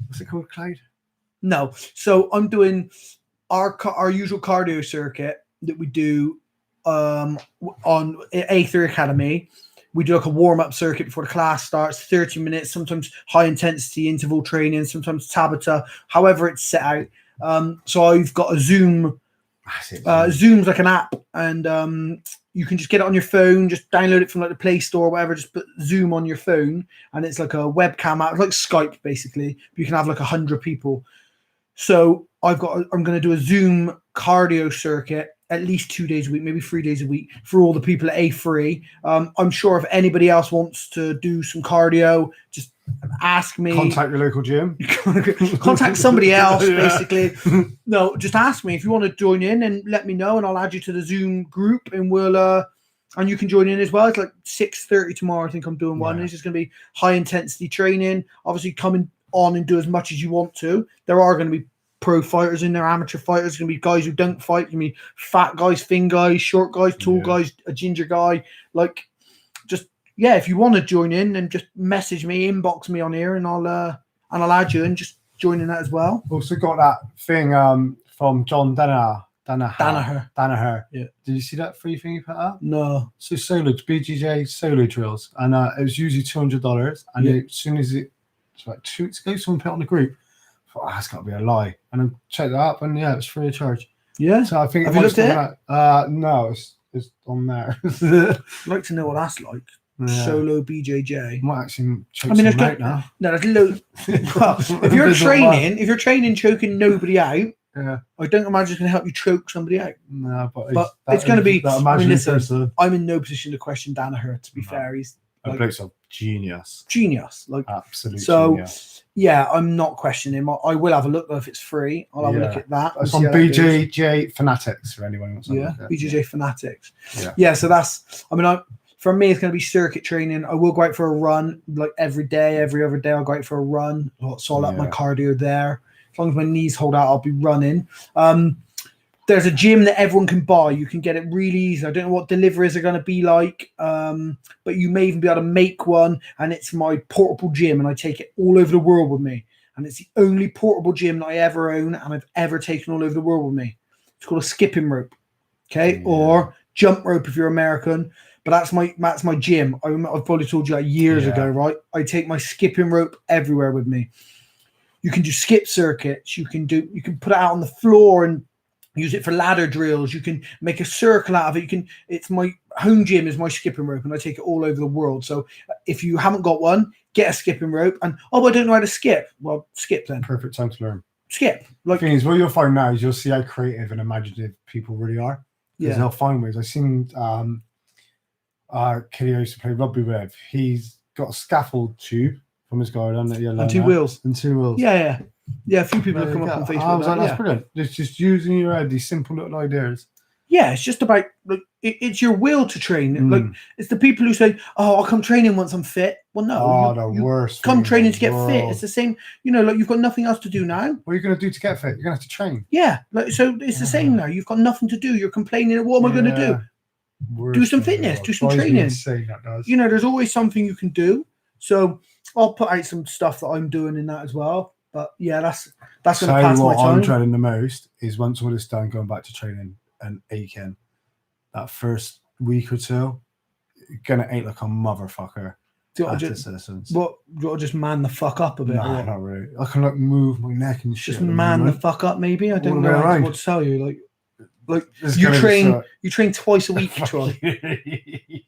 what's it called, Clyde? No. So I'm doing our usual cardio circuit that we do on A3 Academy. We do like a warm-up circuit before the class starts, 30 minutes, sometimes high intensity interval training, sometimes Tabata, however it's set out. So I've got a Zoom. Zoom's like an app, and you can just get it on your phone, just download it from like the Play Store or whatever, just put Zoom on your phone, and it's like a webcam app, it's like Skype basically. You can have like 100 people. So I'm going to do a Zoom cardio circuit at least 2 days a week, maybe 3 days a week for all the people at A3. I'm sure if anybody else wants to do some cardio, just ask me. Contact your local gym. Contact somebody else, basically. No, just ask me if you want to join in and let me know, and I'll add you to the Zoom group, and and you can join in as well. It's like 6:30 tomorrow. I think I'm doing one. It's just going to be high intensity training. Obviously, coming on and do as much as you want to. There are going to be pro fighters in there, amateur fighters, going to be guys who don't fight, going to be fat guys, thin guys, short guys, tall guys, a ginger guy. Like, just if you want to join in, then just message me, inbox me on here, and I'll add you and just join in that as well. Also got that thing from John Danaher. Yeah. Did you see that free thing he put up? No. So BJJ solo drills, and it was usually $200, and as soon as it's like 2 weeks ago, someone put it on the group. I thought, that's got to be a lie, and I checked it up, and it was free of charge. Yeah. So I think have you looked at it? No, it's on there. I'd like to know what that's like. Yeah. Solo BJJ. I might actually choke someone out now. No, there's well, if you're training choking nobody out, I don't imagine it's going to help you choke somebody out. No, but it's going to be. Listen, I'm in no position to question Danaher. To be fair, he's a bloke's a genius. Like absolutely. So genius. I'm not questioning him. I will have a look though if it's free. I'll have a look at that. It's on BJJ Fanatics for anyone who wants to look at it. BJJ Fanatics. Yeah. So that's. For me, it's going to be circuit training. I will go out for a run, like every day, every other day. I'll go out for a run. So I'll up my cardio there. As long as my knees hold out, I'll be running. There's a gym that everyone can buy. You can get it really easy. I don't know what deliveries are going to be like, but you may even be able to make one. And it's my portable gym, and I take it all over the world with me. And it's the only portable gym that I ever own, and I've ever taken all over the world with me. It's called a skipping rope, or jump rope if you're American. But that's my gym. I've probably told you that years ago, right? I take my skipping rope everywhere with me. You can do skip circuits. You can put it out on the floor and use it for ladder drills. You can make a circle out of it. It's my home gym is my skipping rope, and I take it all over the world. So if you haven't got one, get a skipping rope. And I don't know how to skip. Well, skip then. Perfect time to learn. Skip. The thing is, what you'll find now is you'll see how creative and imaginative people really are. Because they'll find ways. I've seen kid I used to play rugby with. He's got a scaffold tube from his garden that you're On two wheels. And 2 wheels. Yeah. A few people have There come you up on go. Facebook. I was like, like, that's brilliant. It's just using your head, these simple little ideas. Yeah, it's just about like it's your will to train. Mm. Like it's the people who say, "Oh, I'll come training once I'm fit." Well, no, the worst. come thing in training the to get fit. world. It's the same. Like you've got nothing else to do now. What are you going to do to get fit? You're going to have to train. Yeah, so it's the same now. You've got nothing to do. You're complaining. What am I going to do? Worst Do some thing in the fitness. world. Do some Drives me training. insane, that does. There's always something you can do. So I'll put out some stuff that I'm doing in that as well. But yeah, that's going to pass my what time. I'm dreading the most is once all this done, going back to training and aching. That first week or two, you're gonna ache like a motherfucker. Do you want After to citizens. do you want to just man the fuck up a bit? Nah, not really. I can like move my neck and shit. Just man the fuck up, maybe. I don't All the know way around. what to tell you. Like It's you gonna be train. so- You train twice a week, Troy.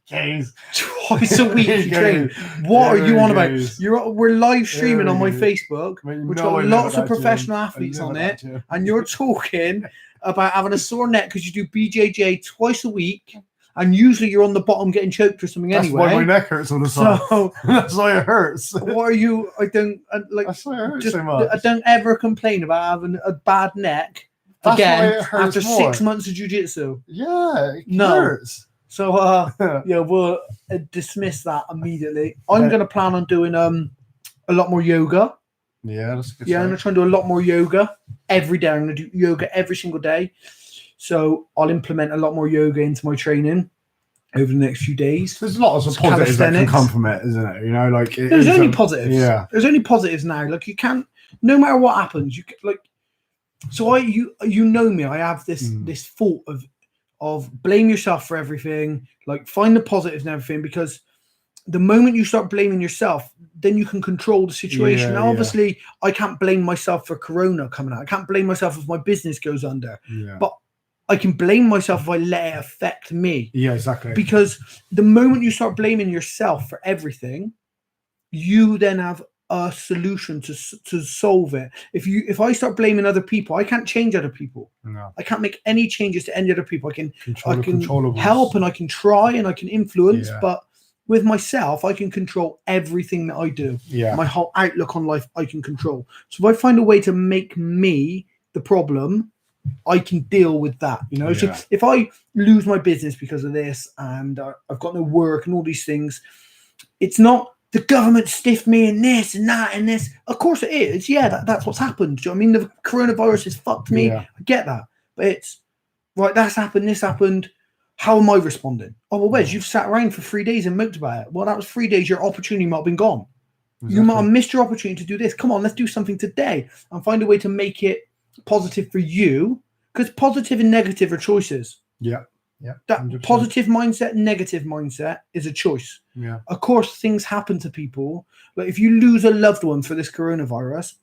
Gaze. Twice a week you train. What are you on about? We're live streaming on my Facebook, which got lots of professional athletes on it, and you're talking about having a sore neck because you do BJJ twice a week, and usually you're on the bottom getting choked or something That's anyway. why my neck hurts all the time. So that's why it hurts. what are you? I don't like. That's why it hurts Just, so much. I don't ever complain about having a bad neck That's why again it hurts after more. 6 months of jiu-jitsu. Yeah, it No. hurts. So yeah, we'll dismiss that immediately. I'm going to plan on doing a lot more yoga. Yeah, that's a good. Yeah, I'm going to try and do a lot more yoga every day. I'm going to do yoga every single day. So I'll implement a lot more yoga into my training over the next few days. There's lots of It's positives that can calisthenics. come from it, isn't it? Like There's only positives. Yeah. There's only positives now. Like you can't, no matter what happens, you like. So you know me. I have this thought of blame yourself for everything. Like find the positives and everything, because the moment you start blaming yourself, then you can control the situation. Yeah, now, obviously, I can't blame myself for Corona coming out. I can't blame myself if my business goes under. Yeah. But I can blame myself if I let it affect me. Yeah, exactly. Because the moment you start blaming yourself for everything, you then have a solution to solve it. If I start blaming other people, I can't change other people. No. I can't make any changes to any other people. I can Controllables. help and I can try and I can influence, Yeah. but with myself, I can control everything that I do. Yeah. My whole outlook on life, I can control. So if I find a way to make me the problem, I can deal with that. Yeah. So if I lose my business because of this and I've got no work and all these things, it's not the government stiffed me and this and that and this. Of course it is. Yeah, that's what's happened. Do you know what I mean? The coronavirus has fucked me. Yeah. I get that. But it's, right, that's happened, this happened. How am I responding? Oh, well, Wes, you've sat around for 3 days and moped about it. Well, that was 3 days. Your opportunity might have been gone. Exactly. You might have missed your opportunity to do this. Come on, let's do something today and find a way to make it positive for you, because positive and negative are choices. Yeah. Yeah. That 100%. positive mindset, negative mindset is a choice. Yeah. Of course, things happen to people. Like if you lose a loved one for this coronavirus,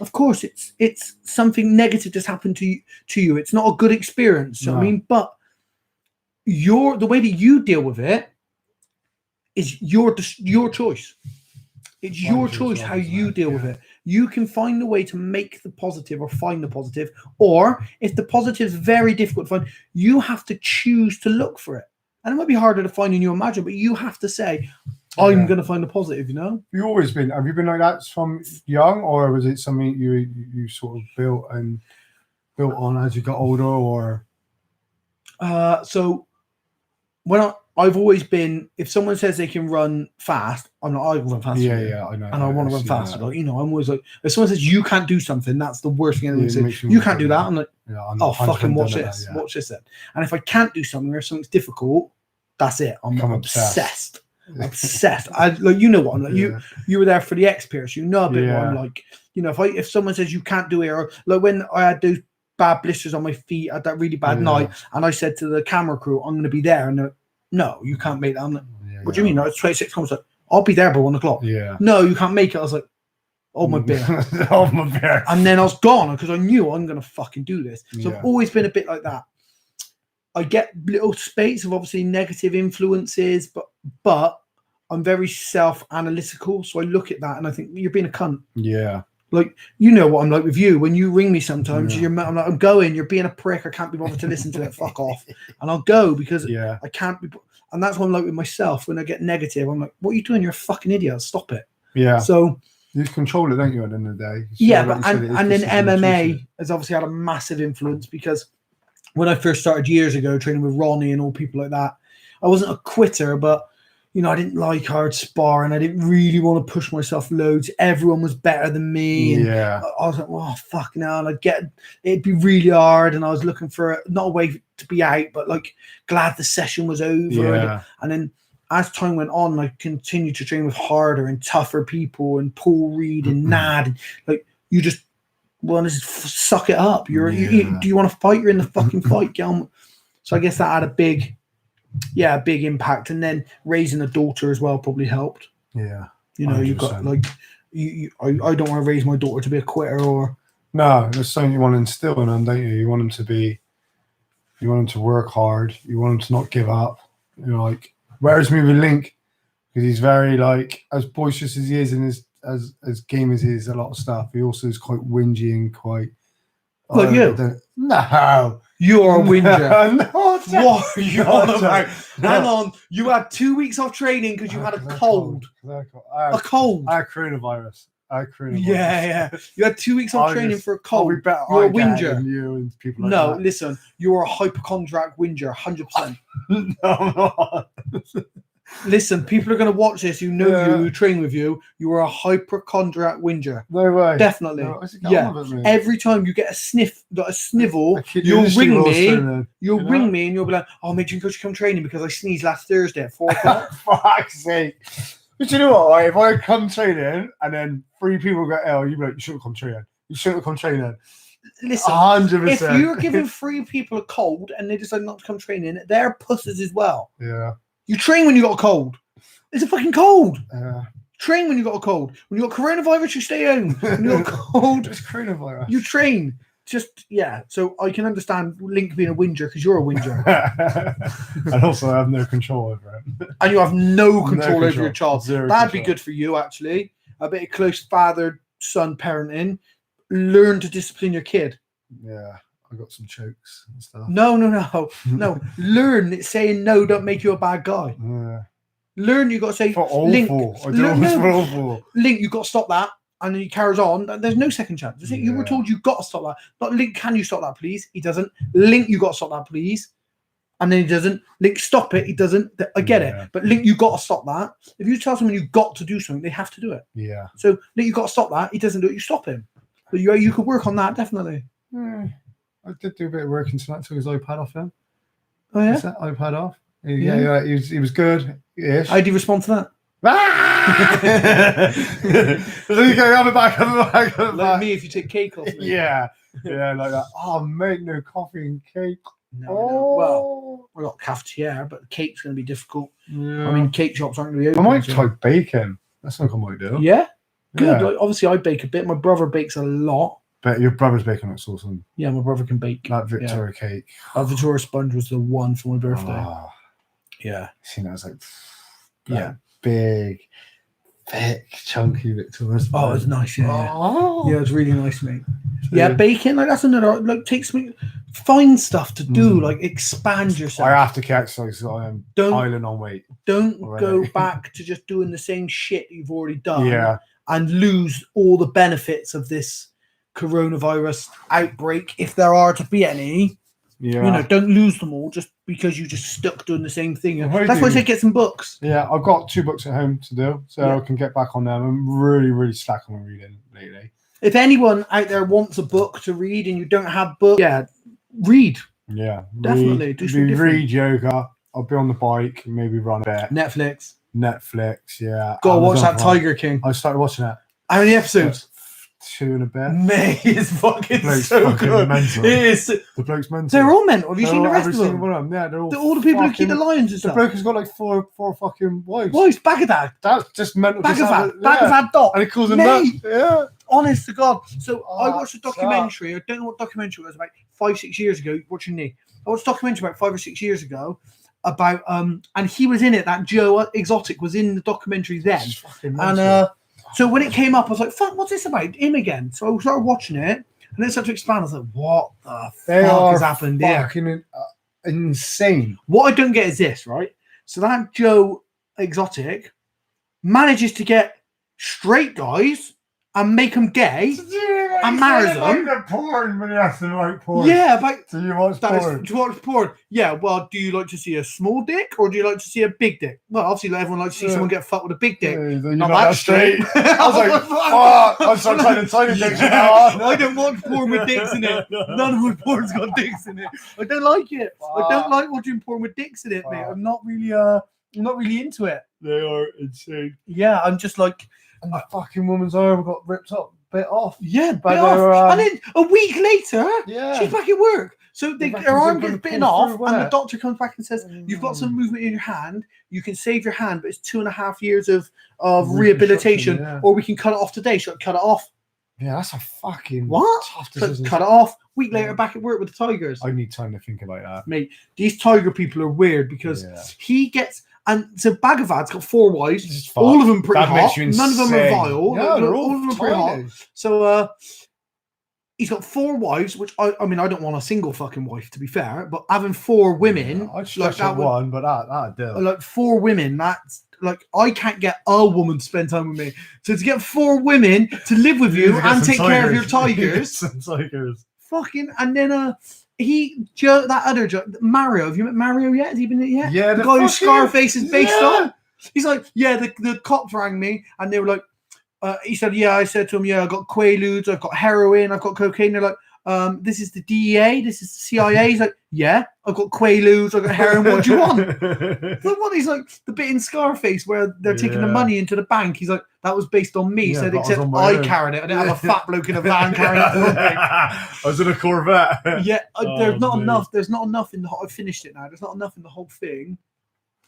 of course it's something negative that's happened to you. It's not a good experience. You know what I mean? But the way that you deal with it is your choice. It's your choice how you deal with it. You can find a way to make the positive or find the positive, or if the positive is very difficult to find, you have to choose to look for it. And it might be harder to find than you imagine, but you have to say, I'm going to find the positive, you know? Have you always been like that from young, or was it something you sort of built on as you got older, or? So when I've always been, if someone says they can run fast, I'm not, I run faster. Yeah, I know. And I want to run faster. Like, I'm always like, if someone says you can't do something, that's the worst thing anyone says. You can't do that. I'm like, oh, fucking watch this. Watch this then. And if I can't do something or something's difficult, that's it. I'm obsessed. Obsessed. You know what I'm like. You were there for the experience. You know a bit what I'm like. If someone says you can't do it, or like when I had those bad blisters on my feet, I had that really bad night, and I said to the camera crew, I'm going to be there, and they're like, no, you can't make that. I'm like, what do you mean? No, it's 26 comments. Like, I'll be there by 1 o'clock. Yeah. No, you can't make it. I was like, hold my beer. Hold my beer. And then I was gone because I knew I'm going to fucking do this. So Yeah. I've always been a bit like that. I get little spates of obviously negative influences, but I'm very self-analytical. So I look at that and I think, you're being a cunt. Yeah. Like, you know what I'm like with you. When you ring me sometimes, I'm like, I'm going, you're being a prick. I can't be bothered to listen to it. Fuck off. And I'll go because I can't be. And that's what I'm like with myself. When I get negative, I'm like, what are you doing? You're a fucking idiot. Stop it. Yeah. So You control it, don't you? At the end of the day. yeah, like but you said, and, it is and then discipline and MMA nutrition. has obviously had a massive influence because when I first started years ago training with Ronnie and all people like that, I wasn't a quitter, but you know, I didn't like hard sparring. I didn't really want to push myself loads. Everyone was better than me. And Yeah. I was like, oh, fuck now. And it'd be really hard. And I was looking for not a way to be out, but like glad the session was over. Yeah. And then as time went on, I continued to train with harder and tougher people and Paul Reed and Nad. And, like, you just want to suck it up. Do you want to fight? You're in the fucking fight. Get on. So I guess that had a big impact. And then raising a daughter as well probably helped. Yeah. You know, 100%. you've got like, I don't want to raise my daughter to be a quitter or. No, there's something you want to instill in them, don't you? You want them to work hard. You want them to not give up. You know, like, whereas me with Link, because he's very like, as boisterous as he is and as game as he is, a lot of stuff, he also is quite whingy and quite. Like you? No. You're a whinger. No, What are you no, on no, about? no. Hang on. You had 2 weeks off training because you had a cold. A cold. I had coronavirus. Yeah. You had 2 weeks off training for a cold. I'll be better You're a eye getting whinger. than you and people like No, that. listen. You're a hypochondriac whinger, 100%. No, I'm not. Listen, people are going to watch this who know Yeah. you, who train with you. You are a hypochondriac whinger. No way. Definitely. No, what's it Yeah. going on with me? Every time you get a snivel, I kid you'll you, ring Steve me. Wilson, You'll you know? ring me and you'll be like, oh, mate, you coach come training because I sneezed last Thursday at 4 o'clock. Fuck's sake. But you know what, right? If I come training and then 3 people go ill, you'd be like, you shouldn't come training. You shouldn't come training. Listen, 100%. if you're giving 3 people a cold and they decide not to come training, they're pussies as well. Yeah. You train when you got a cold. It's a fucking cold. Yeah. Train when you got a cold. When you got coronavirus, you stay home. When you got a cold, It's coronavirus. you train. Just, yeah. So I can understand Link being a whinger because you're a whinger. And also I have no control over it. And you have no control over control. your child. Zero That'd be control. good for you, actually. A bit of close father-son parenting. Learn to discipline your kid. Yeah. I got some chokes and stuff. No. Learn that saying no don't make you a bad guy. Yeah. Learn, you got to say, For Link, awful. I do it for awful. Link, you got to stop that. And then he carries on. There's no second chance. Is it? You were Yeah. told you got to stop that. Not Link, can you stop that, please? He doesn't. Link, you got to stop that, please. And then he doesn't. Link, stop it. He doesn't. I get Yeah. it. But Link, you got to stop that. If you tell someone you got to do something, they have to do it. Yeah. So Link, you got to stop that. He doesn't do it. You stop him. But you could work on that, definitely. I did do a bit of work into that. Took his iPad off him. Oh, yeah? Is that iPad off? Yeah. Yeah, he was good. Ish. How do you respond to that? There you go. Have it back. Like me, if you take cake off me. Yeah, like that. Oh, mate, no coffee and cake. No. Well, we're not cafetiere, but the cake's going to be difficult. Yeah. I mean, cake shops aren't going to be I open. might so- try bacon. That's something I might do. Yeah? Good. Yeah. Like, obviously, I bake a bit. My brother bakes a lot. But your brother's bacon looks awesome. Yeah, my brother can bake. That Victoria cake. Victoria Sponge was the one for my birthday. Oh, Yeah. seen that as like Yeah. big, thick, chunky Victoria Sponge. Oh, it was nice. Yeah. Oh. Yeah, it was really nice, mate. Yeah, baking, like, that's another, like, take something, find stuff to do, like, expand yourself. I have to exercise. So I am Don't- piling on weight. Don't already. go back to just doing the same shit you've already done Yeah, and lose all the benefits of this coronavirus outbreak, if there are to be any. yeah. You know, don't lose them all just because you just stuck doing the same thing. Why That's why I do- say get some books. Yeah, I've got 2 books at home to do, so Yeah. I can get back on them. I'm really, really slack on reading lately. If anyone out there wants a book to read and you don't have books, yeah, read. Yeah, Definitely, do something different. read yoga. I'll be on the bike, maybe run a bit. Netflix. Netflix, yeah. Go watch Amazon that Prime. Tiger King. I started watching it. How many episodes? 2 and a bit. Mate, it's fucking Bloke's so fucking good. mental. It is. The bloke's mental. They're all mental. Have you seen the rest every of them? single one of them. Yeah, they're all. All the people who keep the fucking- lions and The stuff. bloke has got like four fucking wives. Boys, Baghdad. That's just mental. Baghdad. Yeah. Baghdad dot. And he calls him Mate. that. Yeah. Honest to God. So I Oh, watched a documentary. I don't know what documentary it was, about 5-6 years ago. Watching me. I watched a documentary about 5 or 6 years ago about and he was in it. That Joe Exotic was in the documentary then. It's fucking And mental. so when it came up, I was like, "Fuck, what's this about?" Him again. So I started watching it, and then it started to expand. I was like, "What the They fuck are has happened here?" fucking insane. What I don't get is this, right? So that Joe Exotic manages to get straight guys and make them gay and marry them. Like porn when you have to like porn. Yeah, but Do you watch porn? do you watch porn? Yeah, well, do you like to see a small dick or do you like to see a big dick? Well, obviously, everyone likes to see someone get fucked with a big dick. You're not that straight. I was like, fuck, I'm so tiny dicks now. I don't watch porn with dicks in it. None of my porn's got dicks in it. I don't like it. I don't like watching porn with dicks in it, mate. I'm not really into it. They are insane. Yeah, I'm just like, And the fucking woman's arm got ripped up, bit off. yeah, But bit they off. were, And then a week later, Yeah. she's back at work. So They're back her and arm they're gets gonna bitten pull off, through, and the wasn't it? doctor comes back and says, "You've got some movement in your hand. You can save your hand, but it's 2.5 years of rehabilitation, Reconstruction, yeah. or we can cut it off today." So cut it off. Yeah, that's a fucking What? tough So decision. cut it off. Week later, Yeah. back at work with the Tigers. I need time to think about that. Mate, these Tiger people are weird because Yeah. he gets. And so Bagavad's got 4 wives, This is all fucked. of them pretty That makes hot. you None of them are insane. vile. Yeah, they're all of them are pretty hot. tiny. So he's got 4 wives, which I mean I don't want a single fucking wife to be fair, but having 4 women Yeah, I'd like stretch that at would, one, but that do. like 4 women, that's like I can't get a woman to spend time with me. So to get 4 women to live with you and take care of your tigers, Some tigers. fucking, and then that other Mario. Have you met Mario yet? Has he been in it yet? Yeah, the the guy who fucking- Scarface is based yeah. on. He's like, yeah, the cops rang me and they were like, he said, yeah, I said to him, yeah, I've got Quaaludes, I've got heroin, I've got cocaine. They're like, this is the DEA, this is the CIA. He's like, yeah, I've got Quaaludes, I've got heroin. What do you want? The one he's like the bit in Scarface where they're taking the Yeah. money into the bank. He's like, that was based on me. He Yeah, said, but I was except on my I own. carried it. I didn't have a fat bloke in a van carrying it for me. I was in a Corvette. Yeah, there's Oh, not mate. enough. There's not enough in the whole. I finished it now. There's not enough in the whole thing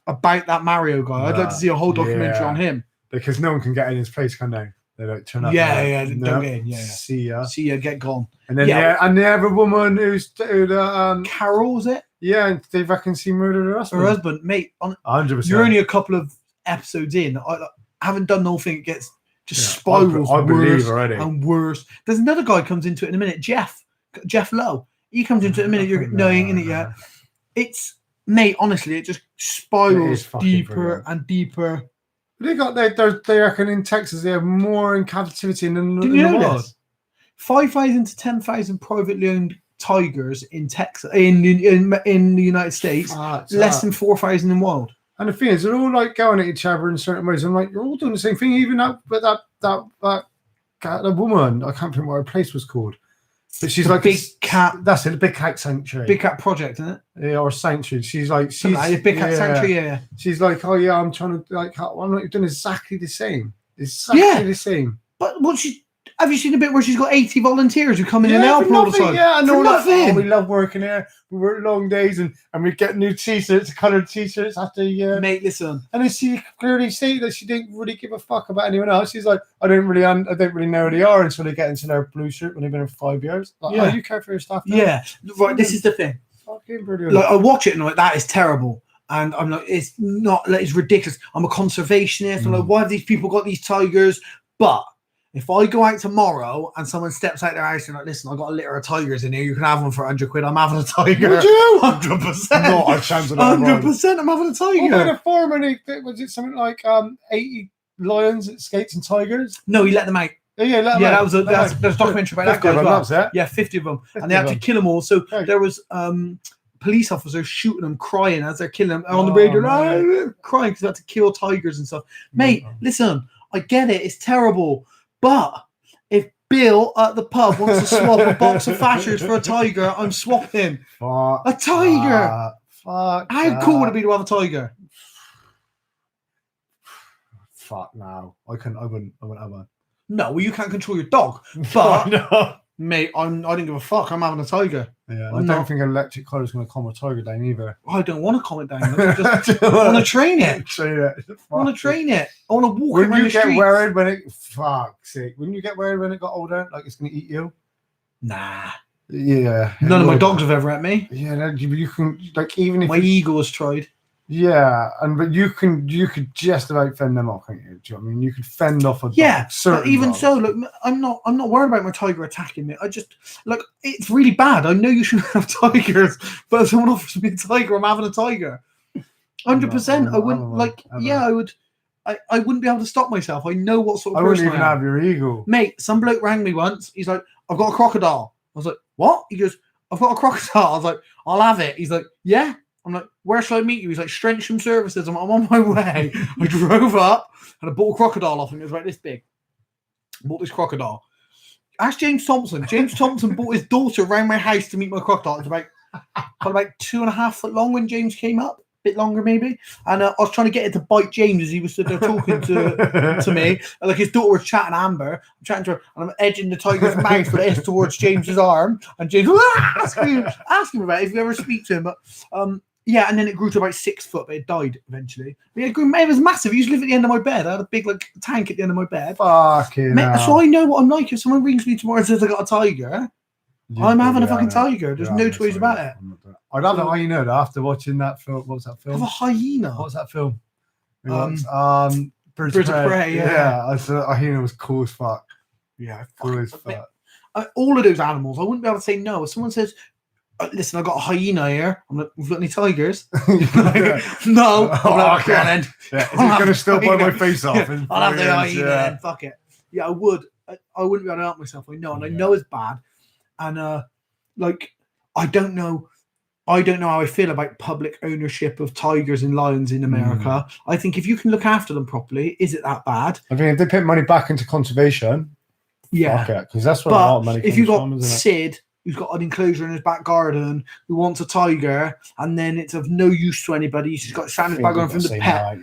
about that Mario guy. I'd like to see a whole documentary Yeah. on him. Because no one can get in his place, can they? They don't turn up. Yeah, like, yeah, no, don't get in, yeah, yeah. See ya. See ya, get gone. And then Yeah. and the other woman who Carol, was it? and they reckon she murdered her husband. Her husband, mate. 100%. You're only a couple of episodes in. I haven't done the whole thing. It gets just Yeah, spirals I believe worse already. and worse. There's another guy comes into it in a minute. Jeff Lowe. He comes into it in a minute. You're no, he ain't in it yet. It's mate. Honestly, it just spirals fucking deeper brilliant. and deeper. They reckon in Texas they have more in captivity than Did in you the know world. this? 5,000 to 10,000 privately owned tigers in Texas, in the United States. Fuck Less that. than 4,000 in wild. And the thing is, they're all like going at each other in certain ways. I'm like, you're all doing the same thing. Even that woman, I can't remember what her place was called, but she's like Big Cat. That's it, the Big Cat Sanctuary. Big Cat Project, isn't it? Yeah, or Sanctuary. She's like, Big Cat Sanctuary, yeah. She's like, oh yeah, I'm trying to like, I'm not doing exactly the same. Exactly Yeah. the same. But have you seen a bit where she's got 80 volunteers who come in and help for her all the nothing, time? Yeah, I know. For Like, nothing. oh, we love working here. We work long days, and we get new T-shirts, coloured T-shirts after a year. Mate, listen. And then she clearly see that she didn't really give a fuck about anyone else. She's like, I don't really know who they are until they get into their blue shirt when they've been here for 5 years. Like, Yeah. oh, you care for your staff? now? Yeah, right. This is the thing. Fucking brilliant. Like, I watch it and I'm like, that is terrible. And I'm like, it's not. Like, it's ridiculous. I'm a conservationist. I'm like, why have these people got these tigers? But if I go out tomorrow and someone steps out their house and like, listen, I got a litter of tigers in here. You can have one for 100 quid. I'm having a tiger. Would you? 100%. Not a chance of that. 100%. I'm having a What about tiger. a farmer? Was it something like 80 lions, skates, and tigers? No, he let them out. Yeah, Yeah, there's a documentary about that guy as well. That. Yeah, 50 of them, 50 and they had of to them. kill them all. So Right. there was police officers shooting them, crying as they're killing them on the radio, crying because they had to kill tigers and stuff. Mate, listen, I get it, it's terrible, but if Bill at the pub wants to swap a box of Fashers for a tiger, I'm swapping Fuck a tiger. Fuck. How cool would it be to have a tiger? Fuck no, I wouldn't have one. No, well, you can't control your dog, but no. mate, I don't give a fuck. I'm having a tiger. Yeah, I I'm don't not- think an electric car is going to calm a tiger down either. I don't want to calm it down. I just want to train it. I want to train it. I want to walk When around you the get streets. worried when it fuck's sake, when you get worried when it got older, like it's going to eat you. Nah. Yeah. None of my dogs have ever at me. Yeah, no, you can like even if My eagle has tried. yeah, but you could just about fend them off, can't you? Do you know what I mean? You could fend off a Yeah, dog, certain but even dogs. so, look, I'm not worried about my tiger attacking me. I just like it's really bad. I know you shouldn't have tigers, but if someone offers me a tiger, I'm having a tiger. 100%. I wouldn't I'm like. ever. Yeah, I would. I wouldn't be able to stop myself. I know what sort of I wouldn't person even I am. have your eagle. Mate, some bloke rang me once. He's like, I've got a crocodile. I was like, what? He goes, I've got a crocodile. I was like, I'll have it. He's like, yeah. I'm like, where shall I meet you? He's like, Strensham Services. I'm on my way. I drove up and I bought a crocodile off him. It was like this big. I bought this crocodile. Ask James Thompson. James Thompson brought his daughter around my house to meet my crocodile. It's about 2.5 foot long when James came up. Bit longer maybe, and I was trying to get it to bite James as he was stood there talking to me. And, like, his daughter was chatting Amber. I'm chatting to her, and I'm edging the tiger's mouth like this towards James's arm, and James ask him about it if you ever speak to him. But yeah, and then it grew to about 6 foot, but it died eventually. But it was massive. It used to live at the end of my bed. I had a big like tank at the end of my bed. Fucking hell. So I know what I'm like. If someone rings me tomorrow and says I got a tiger, I'm having a fucking tiger. There's no two ways about it. I'd have a hyena though, after watching that film. What was that film? Have a hyena. What was that film? Birds of Prey. Yeah. I thought a hyena was cool as fuck. Yeah, Cool as fuck. All of those animals, I wouldn't be able to say no. If someone says, listen, I got a hyena here, I'm like, we've got any tigers? Like, no. I'm like, okay. Go on then. Yeah. Is it going to still bite my face off? Yeah, I'll have the hyena then. Fuck it. Yeah, I would. I wouldn't be able to help myself. I know, and I know it's bad. And like, I don't know how I feel about public ownership of tigers and lions in America. I think if you can look after them properly, is it that bad? I mean, if they put money back into conservation, yeah, because that's where a lot of money comes if you got from, isn't it? Sid, who's got an enclosure in his back garden, who wants a tiger, and then it's of no use to anybody, he's just got Santa's back garden from the pet.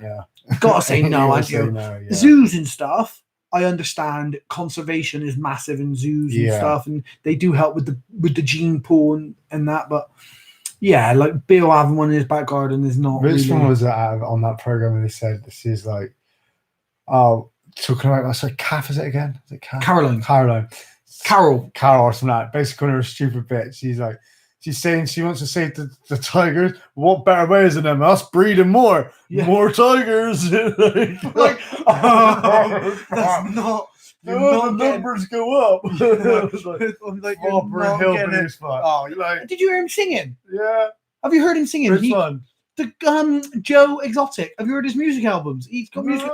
Gotta say no, aren't you? No, yeah. Zoos and stuff, I understand conservation is massive in zoos and stuff, and they do help with the gene pool and that, but yeah, like Bill having one in his back garden is not. Which really... one was that on that program? And they said this is like, talking about that's like calf. Is it again? Is it calf? Caroline. Carol or something like that. Basically, on her stupid bit, she's saying she wants to say to the tigers, what better ways than them? Us breeding more tigers. Like, that's not. The numbers go up. I'm like, did you hear him singing? Yeah. Have you heard him singing? Which one? The Joe Exotic. Have you heard his music albums? He's got music.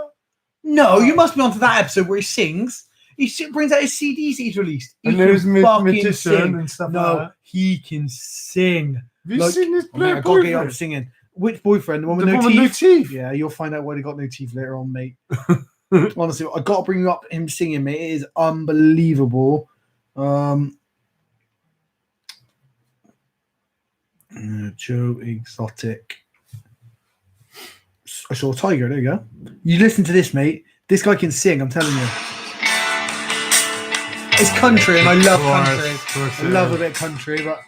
No, you must be onto that episode where he sings. He brings out his CDs he's released. And there's magician and stuff like that. He can sing. Have you seen this I gotta get up singing. Which boyfriend? The one with no teeth? Yeah, you'll find out why he got no teeth later on, mate. Honestly, I got to bring you up him singing, mate. It is unbelievable. Joe Exotic. I saw a tiger. There you go. You listen to this, mate. This guy can sing. I'm telling you. It's country, and I love country. I love a bit of country, but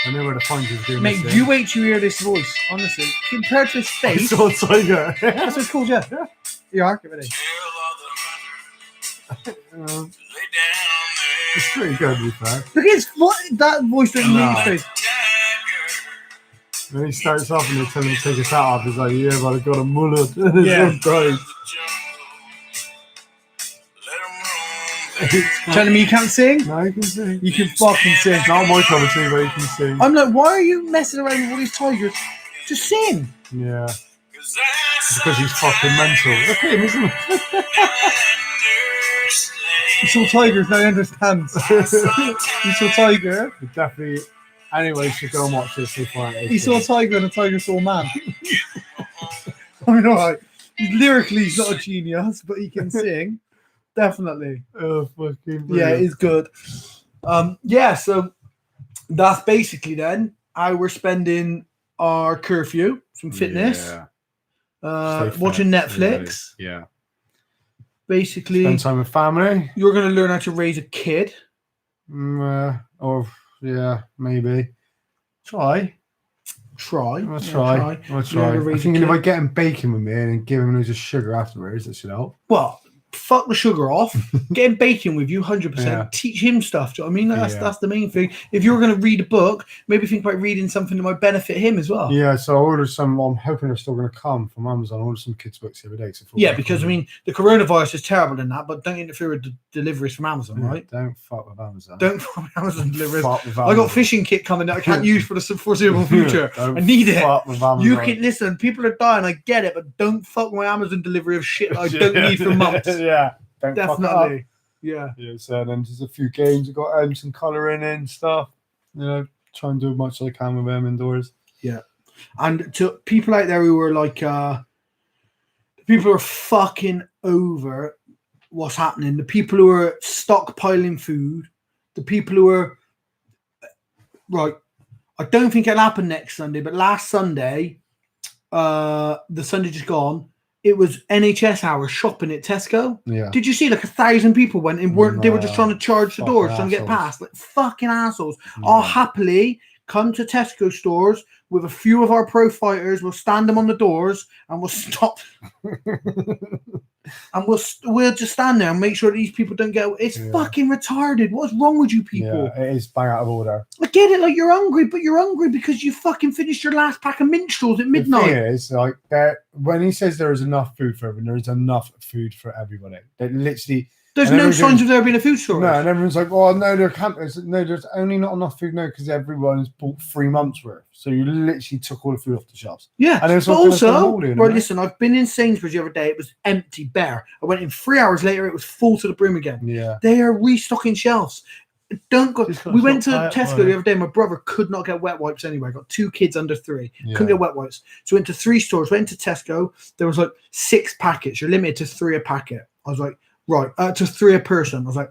I know where to find you. Mate, you wait till you hear this voice. Honestly, compared to his face, I saw a tiger. That's what it's called, yeah. You are, give it It's pretty good, to be fair. Look at that voice doesn't make his face. Then he starts off and they tell him to take his hat off. He's like, yeah, but I got a mullet. Yeah. Telling me you can't sing? No, you can sing. You can fucking sing. Not my cup of tea, but you can sing. I'm like, why are you messing around with all these tigers? Just sing. Yeah. It's because he's fucking mental. Look at him, isn't it? He saw tigers, now he understands. He saw a tiger. He definitely. Anyway, you should go and watch this. He saw a tiger and a tiger saw a man. I mean, alright. Lyrically, he's not a genius, but he can sing. Definitely. Oh, fucking brilliant. Yeah, it's good. Yeah, so that's basically then how we're spending our curfew. Some fitness. Yeah. Watching Netflix. Yeah. Basically. Spend time with family. You're going to learn how to raise a kid. Yeah, maybe. Try. I'll try. I think if I get him bacon with me and give him loads of sugar afterwards, that should help. Well, fuck the sugar off, get him baking with you 100%, Yeah. teach him stuff. Do you know what I mean? Yeah. That's the main thing. If you're going to read a book, maybe think about reading something that might benefit him as well. Yeah, so I ordered some. I'm hoping they're still going to come from Amazon. I ordered some kids' books the other day. Yeah, because I mean, the coronavirus is terrible in that, but don't interfere with the deliveries from Amazon, Yeah, right? don't fuck with Amazon. Don't fuck with Amazon deliveries. Fuck with I got Amazon. fishing kit coming that I can't use for the foreseeable future. Don't I need it. fuck with Amazon. You can listen. People are dying. I get it, but don't fuck my Amazon delivery of shit that I don't need for months. Yeah, don't fuck it up. Definitely. Yeah. Yeah, so then there's a few games. I've got some colouring and stuff. You know, try and do as much as I can with them indoors. Yeah. And to people out there who are like, people who are fucking over what's happening, the people who are stockpiling food, the people who are, right, I don't think it'll happen next Sunday, but last Sunday, the Sunday just gone, it was NHS hours shopping at Tesco. Yeah. Did you see like 1,000 people went and weren't they were just trying to charge the Fucking doors, trying to get assholes. past? Like fucking assholes. Yeah. I'll happily come to Tesco stores with a few of our pro fighters. We'll stand them on the doors and we'll stop. And we'll just stand there and make sure these people don't get. It's fucking retarded. What's wrong with you people? Yeah, it is bang out of order. I get it, like you're hungry, but you're hungry because you fucking finished your last pack of minstrels at midnight. The thing is, like, when he says there is enough food for everyone, there is enough food for everybody. They literally. There's and no everyone signs goes, of there being a food store. No, and everyone's like, "Oh no, there can't." No, there's only not enough food now because everyone's bought 3 months worth. So you literally took all the food off the shelves. Yeah, and it's but all gonna start also, holding, right, right? listen, I've been in Sainsbury's the other day. It was empty, bare. I went in 3 hours later. It was full to the brim again. Yeah, They are restocking shelves. Don't go. Just gotta We went to stop that, Tesco right? the other day. My brother could not get wet wipes anyway. I got 2 kids under 3. Yeah. Couldn't get wet wipes. So went to 3 stores. Went to Tesco. There was like 6 packets. You're limited to 3 a packet. I was like, right, to 3 a person. I was like,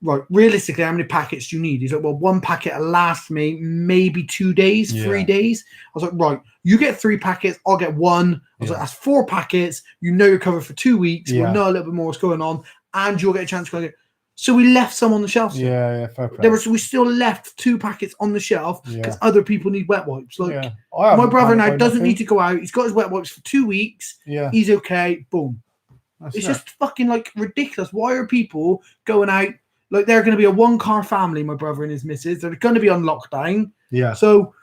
right, realistically, how many packets do you need? He's like, well, 1 packet will last me maybe 2 days, 3 days. I was like, right, you get 3 packets, I'll get 1. I was like, that's 4 packets. You know you're covered for 2 weeks. We'll know a little bit more what's going on, and you'll get a chance to go get. So we left some on the shelf. yeah, fair play. We still left 2 packets on the shelf because other people need wet wipes. Like I my brother now haven't doesn't nothing. need to go out. He's got his wet wipes for 2 weeks. Yeah, He's okay. Boom. that's It's it. just fucking like ridiculous. Why are people going out? Like they're going to be a 1-car family, my brother and his missus. They're going to be on lockdown. Yeah. So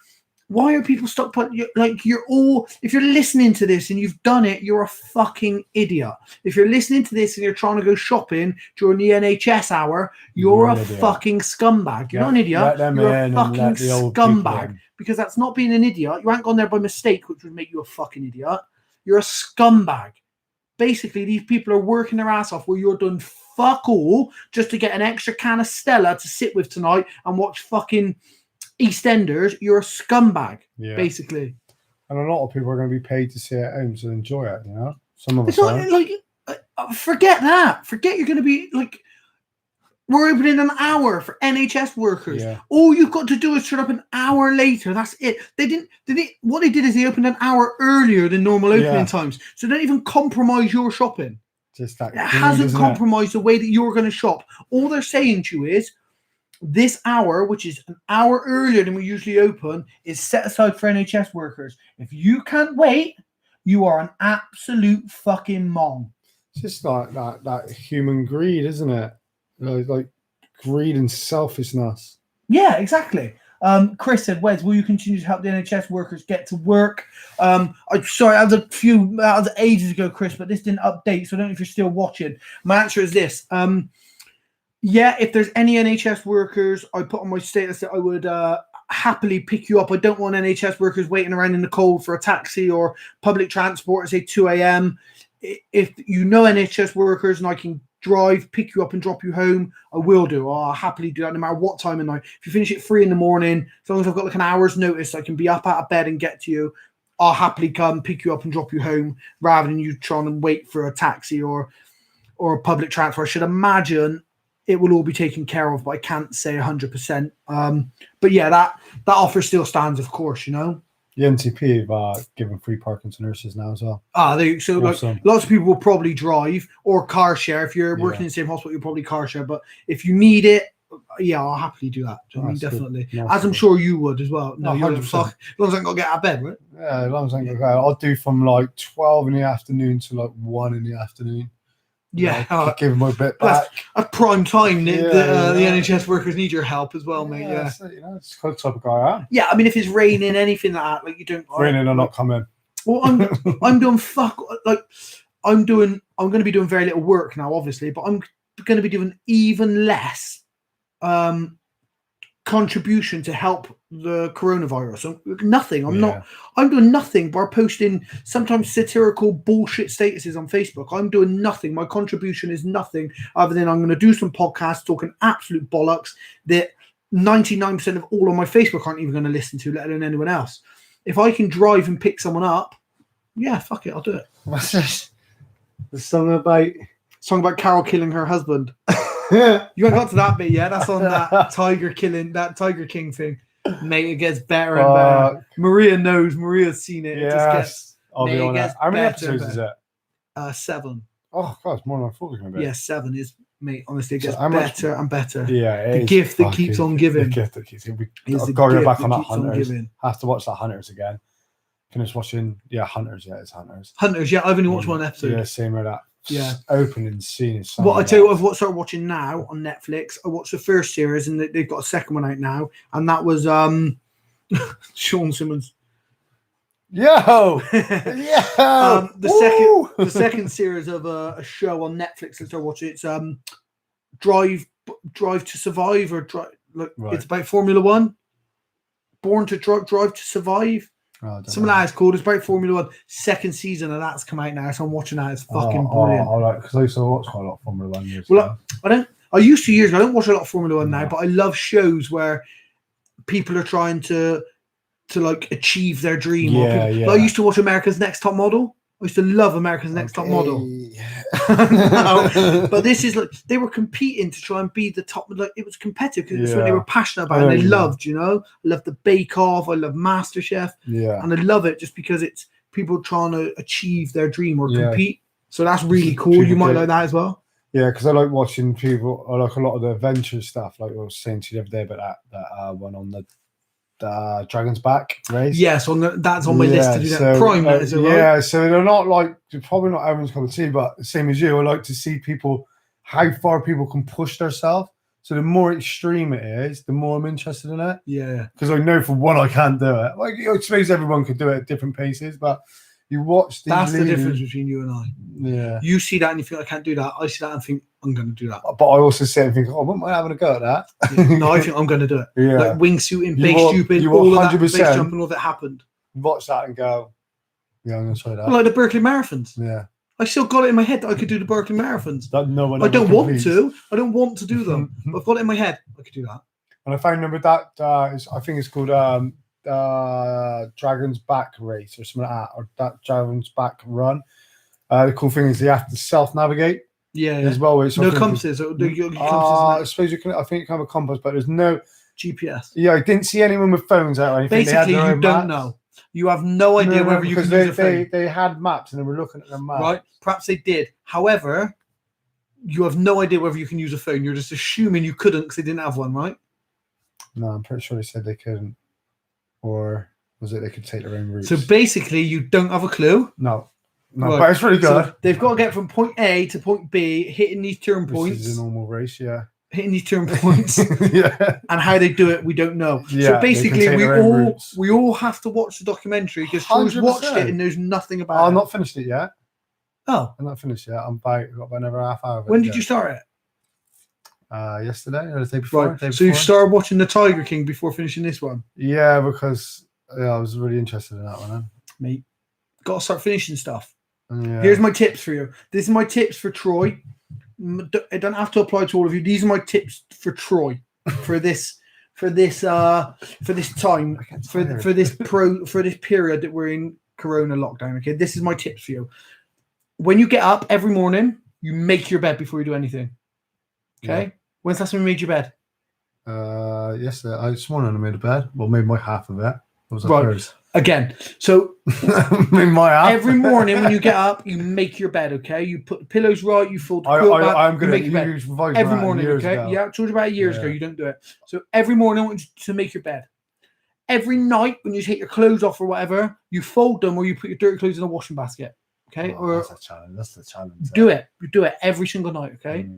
why are people stockpiling? Like you're all, if you're listening to this and you've done it, you're a fucking idiot. If you're listening to this and you're trying to go shopping during the NHS hour, you're a idiot. fucking scumbag. You're not an Let idiot. them You're in a and fucking let the old people scumbag. in. Because that's not being an idiot. You ain't gone there by mistake, which would make you a fucking idiot. You're a scumbag. Basically, these people are working their ass off where you're done fuck all just to get an extra can of Stella to sit with tonight and watch fucking EastEnders. You're a scumbag, basically. And a lot of people are going to be paid to sit at home to enjoy it, you know? Some of us It's not are. like, forget that. Forget you're going to be like, we're opening an hour for NHS workers. Yeah. All you've got to do is turn up an hour later. That's it. What they did is they opened an hour earlier than normal opening times. So don't even compromise your shopping. Just that. It hasn't compromised the way that you're going to shop. All they're saying to you is this hour, which is an hour earlier than we usually open, is set aside for NHS workers. If you can't wait, you are an absolute fucking mong. It's just like that human greed, isn't it? Like greed and selfishness. Yeah, exactly. Chris said, Wes, will you continue to help the NHS workers get to work? I'm sorry, that was ages ago, Chris, but this didn't update, so I don't know if you're still watching. My answer is this. If there's any NHS workers, I put on my status that I would happily pick you up. I don't want NHS workers waiting around in the cold for a taxi or public transport at, say, 2 a.m. If you know NHS workers and I can drive, pick you up and drop you home, I will do. I'll happily do that no matter what time of night. If you finish at 3 a.m, as long as I've got like an hour's notice, I can be up out of bed and get to you. I'll happily come pick you up and drop you home rather than you trying to wait for a taxi or a public transport. I should imagine it will all be taken care of, but I can't say 100%. But yeah, that offer still stands, of course, you know. The NTP have given free parking to nurses now as well. So Awesome. like lots of people will probably drive or car share. If you're working in the same hospital, you'll probably car share. But if you need it, I'll happily do that. Do you know what I mean? Definitely. Nice As I'm sure you would as well. No, you're 100%. as long as I got to get out of bed, right? Yeah, as long as I can go. I'll do from like 12 in the afternoon to like 1 in the afternoon. Give them a bit that's back. a prime time. The Yeah. NHS workers need your help as well, mate. Yeah. So, it's the type of guy I am. Yeah, I mean, if it's raining, anything like that, like you don't. Raining or not coming. Well, I'm doing I'm going to be doing very little work now, obviously, but I'm going to be doing even less contribution to help the coronavirus. So nothing. I'm doing nothing by posting sometimes satirical bullshit statuses on Facebook. I'm doing nothing. My contribution is nothing other than I'm going to do some podcasts talking absolute bollocks that 99% of all on my Facebook aren't even going to listen to, let alone anyone else. If I can drive and pick someone up, yeah, fuck it, I'll do it. What's this? The song about Carol killing her husband. You haven't got to that bit yet. That's on that Tiger King thing. Mate, it gets better and better. Maria knows. Maria's seen it. Yes. It just gets. I'll be on that. How many better episodes is it? 7. Oh god, it's more than I thought it was going to be. Yeah, 7 is, mate. Honestly, it So gets how much- better and better. Yeah, The gift that keeps on giving. The gift that keeps on giving. Is the I've got to go gift back that on that keeps on Hunters. giving. Have to watch that Hunters again. Finish watching. Yeah, Hunters. Yeah, it's Hunters. Hunters. Yeah, I've only watched one episode. Yeah, same with that. Yeah. Opening scene is. What I tell you, I've started watching now on Netflix. I watched the first series, and they've got a second one out now, and that was Sean Simmons. Yo, the second series of a show on Netflix that I started watching. It's Drive to Survive, or It's about Formula One. Born to Drive to Survive. Something like that it's called. It's about Formula One. Second season of that's come out now, so I'm watching that. It's fucking brilliant. I like, because I used to watch quite a lot of Formula One years ago. I used to years ago. I don't watch a lot of Formula One now, but I love shows where people are trying to like achieve their dream. Like I used to watch America's Next Top Model. I used to love America's Next Top Model. No, but this is like they were competing to try and be the top. Like it was competitive because it's what they were passionate about and they loved. I love the Bake Off. I love MasterChef. Yeah, and I love it just because it's people trying to achieve their dream or compete. So that's really cool. You might like that as well. Yeah, because I like watching people. I like a lot of the adventure stuff. Like I was saying to you the other day about that one on the Dragon's Back race. Yeah, so that's on my list to do that. So, Prime, is it right? Yeah, so they're not like probably not everyone's cup of tea, but same as you, I like to see people how far people can push themselves. So the more extreme it is, the more I'm interested in it. Yeah, because I know for one I can't do it. Like I suppose everyone could do it at different paces, but you watch these. That's the difference between you and I. Yeah, you see that and you think I can't do that. I see that and think I'm going to do that. But I also sit and think, I wouldn't mind having a go at that. No, I think I'm going to do it. Yeah, like wingsuiting, base jumping, all of that, base jumping, all of it happened. Watch that and go, yeah, I'm going to try that. Well, like the Berkeley Marathons. Yeah, I still got it in my head that I could do the Berkeley Marathons. That no one. I don't want to. I don't want to do them. But I've got it in my head. I could do that. And I found number that I think it's called Dragon's Back race or something like that, or that Dragon's Back run. The cool thing is you have to self-navigate. Yeah, as well. No compasses. I suppose you can. I think you can have a compass, but there's no GPS. Yeah, I didn't see anyone with phones out or anything. Basically, you don't know. You have no idea whether you can use a phone. They had maps and they were looking at the maps. Right? Perhaps they did. However, you have no idea whether you can use a phone. You're just assuming you couldn't because they didn't have one, right? No, I'm pretty sure they said they couldn't. Or was it they could take their own routes? So basically, you don't have a clue. No, right. But it's really good. So they've got to get from point A to point B, hitting these turn points. This is a normal race, yeah. Hitting these turn points. Yeah. And how they do it, we don't know. Yeah, so basically, we all have to watch the documentary because Troy's watched it and knows nothing about it. I've not finished it yet. Oh. I'm not finished yet. I've got about another half hour. When did you start it? Yesterday or the day before. Right. So you started watching the Tiger King before finishing this one? Yeah, because I was really interested in that one. Mate, got to start finishing stuff. Yeah. Here's my tips for you. This is my tips for Troy. It don't have to apply to all of you. These are my tips for Troy for this time for this period that we're in Corona lockdown. Okay, this is my tips for you. When you get up every morning, you make your bed before you do anything. Okay. Yeah. When's the last time you made your bed? Yesterday. This morning I made a bed. Well, made my half of it. Right. Again, so every morning when you get up, you make your bed, okay? You put the pillows right, you fold the quilt back, I'm going to make your bed every morning, okay? Ago. Yeah, I told you about years ago, you don't do it. So every morning I want you to make your bed. Every night when you take your clothes off or whatever, you fold them or you put your dirty clothes in a washing basket. Okay, That's a challenge. That's the challenge. do it. You do it every single night. Okay,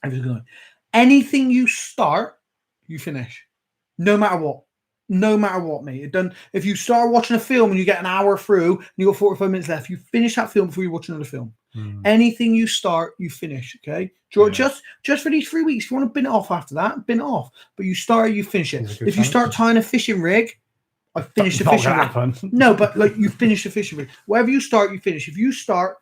every single night. Anything you start, you finish, no matter what. No matter what, mate. It done. If you start watching a film and you get an hour through and you got 45 minutes left, you finish that film before you watch another film. Anything you start, you finish. Okay, just for these 3 weeks. If you want to bin it off after that, bin it off. But you start, you finish it. If you start tying a fishing rig, I finish the fishing rig. No, but like you finish the fishing rig. Wherever you start, you finish. If you start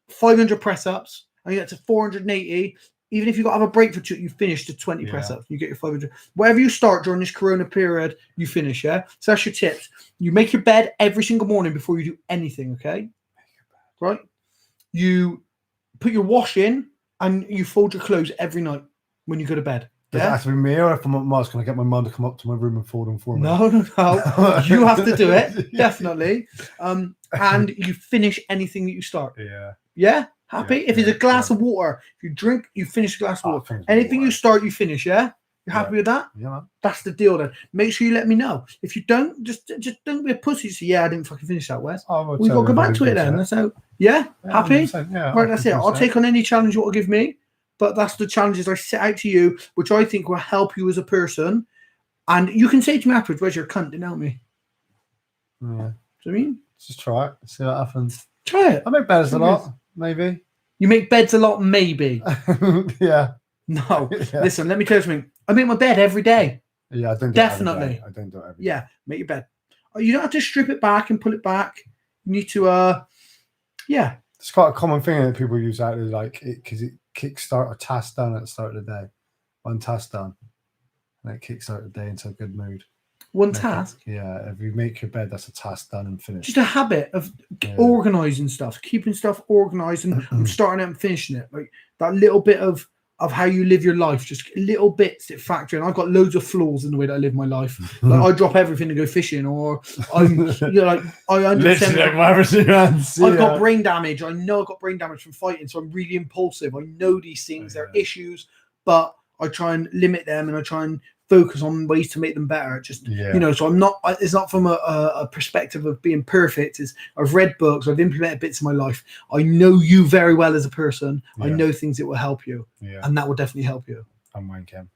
500 press ups and you get to 480. Even if you got to have a break for 2, you finish the 20 press ups. You get your 500. Wherever you start during this Corona period, you finish. Yeah. So that's your tips. You make your bed every single morning before you do anything. Okay. Right. You put your wash in and you fold your clothes every night when you go to bed. Does it have to be me, or if I'm at Mars, can I get my mum to come up to my room and fold them for me? No. You have to do it, definitely. And you finish anything that you start. Yeah. Happy? If it's a glass of water, if you drink, you finish a glass of water. Anything you start, you finish. Yeah. You're happy with that? Yeah. That's the deal. Then make sure you let me know. If you don't, just don't be a pussy. Say, yeah, I didn't fucking finish that, Wes. We got to go back to it then. That's how. Yeah. Happy? Yeah. Right. That's it. I'll take on any challenge you want to give me. But that's the challenges I set out to you, which I think will help you as a person. And you can say to me afterwards, "Where's your cunt?" Didn't help me. Yeah. Do you know what I mean? Just try it. See what happens. Try it. I make beds a lot, maybe. You make beds a lot, maybe. Yeah. No. Listen, let me tell you something. I make my bed every day. Yeah, I don't do Definitely. it every day. I don't do it every day. Yeah, make your bed. You don't have to strip it back and pull it back. You need to, yeah. It's quite a common thing that people use out there, like because it kickstart a task done at the start of the day. One task done, and it kickstart the day into a good mood. One task? Yeah, if you make your bed, that's a task done and finished. Just a habit of organising stuff, keeping stuff organised and starting it and finishing it. Like that little bit of how you live your life, just little bits that factor in. I've got loads of flaws in the way that I live my life. Like I drop everything to go fishing, or I'm, like I 100%. I've got brain damage. I know I've got brain damage from fighting, so I'm really impulsive. I know these things, they're issues, but I try and limit them and I try and focus on ways to make them better. Just so I'm not. It's not from a perspective of being perfect. It's I've read books. I've implemented bits of my life. I know you very well as a person. I know things that will help you, and that will definitely help you. I'm wanking.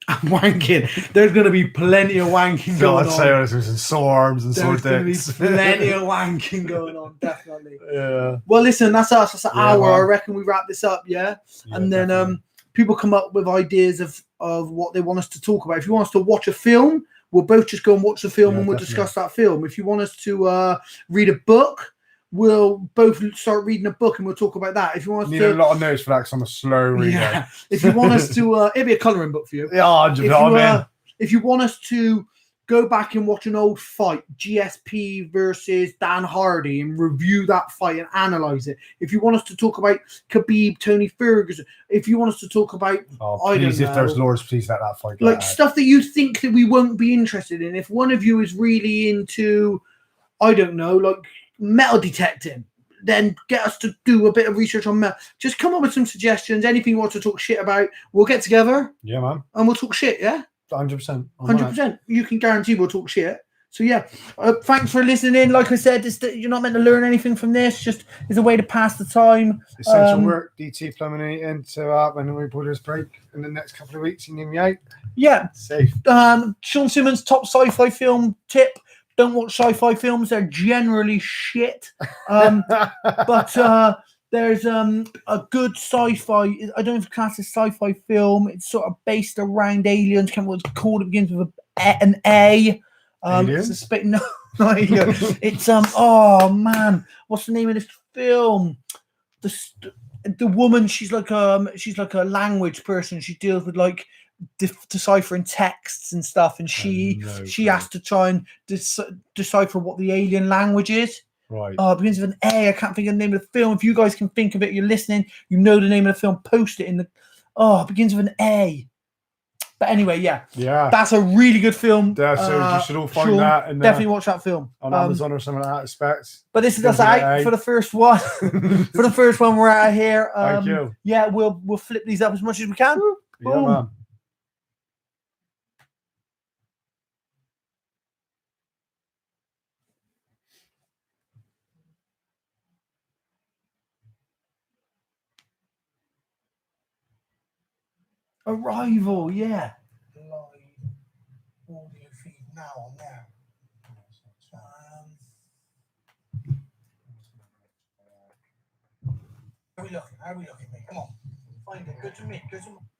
I'm wanking. There's going to be plenty of wanking going on. There's some sore arms and sore dicks. There's going to be plenty of wanking going on. Definitely. Yeah. Well, listen, that's us. That's an hour. Man. I reckon we wrap this up. Yeah, and then definitely. People come up with ideas of what they want us to talk about. If you want us to watch a film, we'll both just go and watch the film and we'll discuss that film. If you want us to read a book, we'll both start reading a book and we'll talk about that. If you want us need a lot of notes for that because I'm a slow reader. Yeah. If you want us to, it'll be a colouring book for you. Yeah, if you want us to go back and watch an old fight, GSP versus Dan Hardy, and review that fight and analyze it. If you want us to talk about Khabib, Tony Ferguson, if you want us to talk about, please, if there's Lords, please let that fight go like stuff that you think that we won't be interested in. If one of you is really into, I don't know, like metal detecting, then get us to do a bit of research on metal. Just come up with some suggestions. Anything you want to talk shit about, we'll get together. Yeah, man. And we'll talk shit. Yeah. 100%. 100%. You can guarantee we'll talk shit. So yeah, thanks for listening in. Like I said, you're not meant to learn anything from this. Just it's a way to pass the time. Essential work. DT plumbing into when we put this break in the next couple of weeks. You need me out. Yeah, safe. Sean Simmons' top sci-fi film tip: don't watch sci-fi films. They're generally shit. But there's a good sci-fi. I don't know if it's classed as sci-fi film. It's sort of based around aliens. Can't remember what it's called. It begins with an A. It's not alien. It's oh man, what's the name of this film? The woman, she's like a language person. She deals with like deciphering texts and stuff, and she has to try and decipher what the alien language is. Right. It begins with an A. I can't think of the name of the film. If you guys can think of it, you're listening, you know the name of the film, post it in the... it begins with an A. But anyway, yeah. That's a really good film. Yeah, so you should all find that. And definitely watch that film. On Amazon or something like that, expect. But this is us out for the first one. For the first one, we're out of here. Thank you. Yeah, we'll flip these up as much as we can. Yeah, man. Arrival, yeah. live audio feed now on there. How are we looking? How are we looking, mate? Come on. Find it. Go to me. Go to me.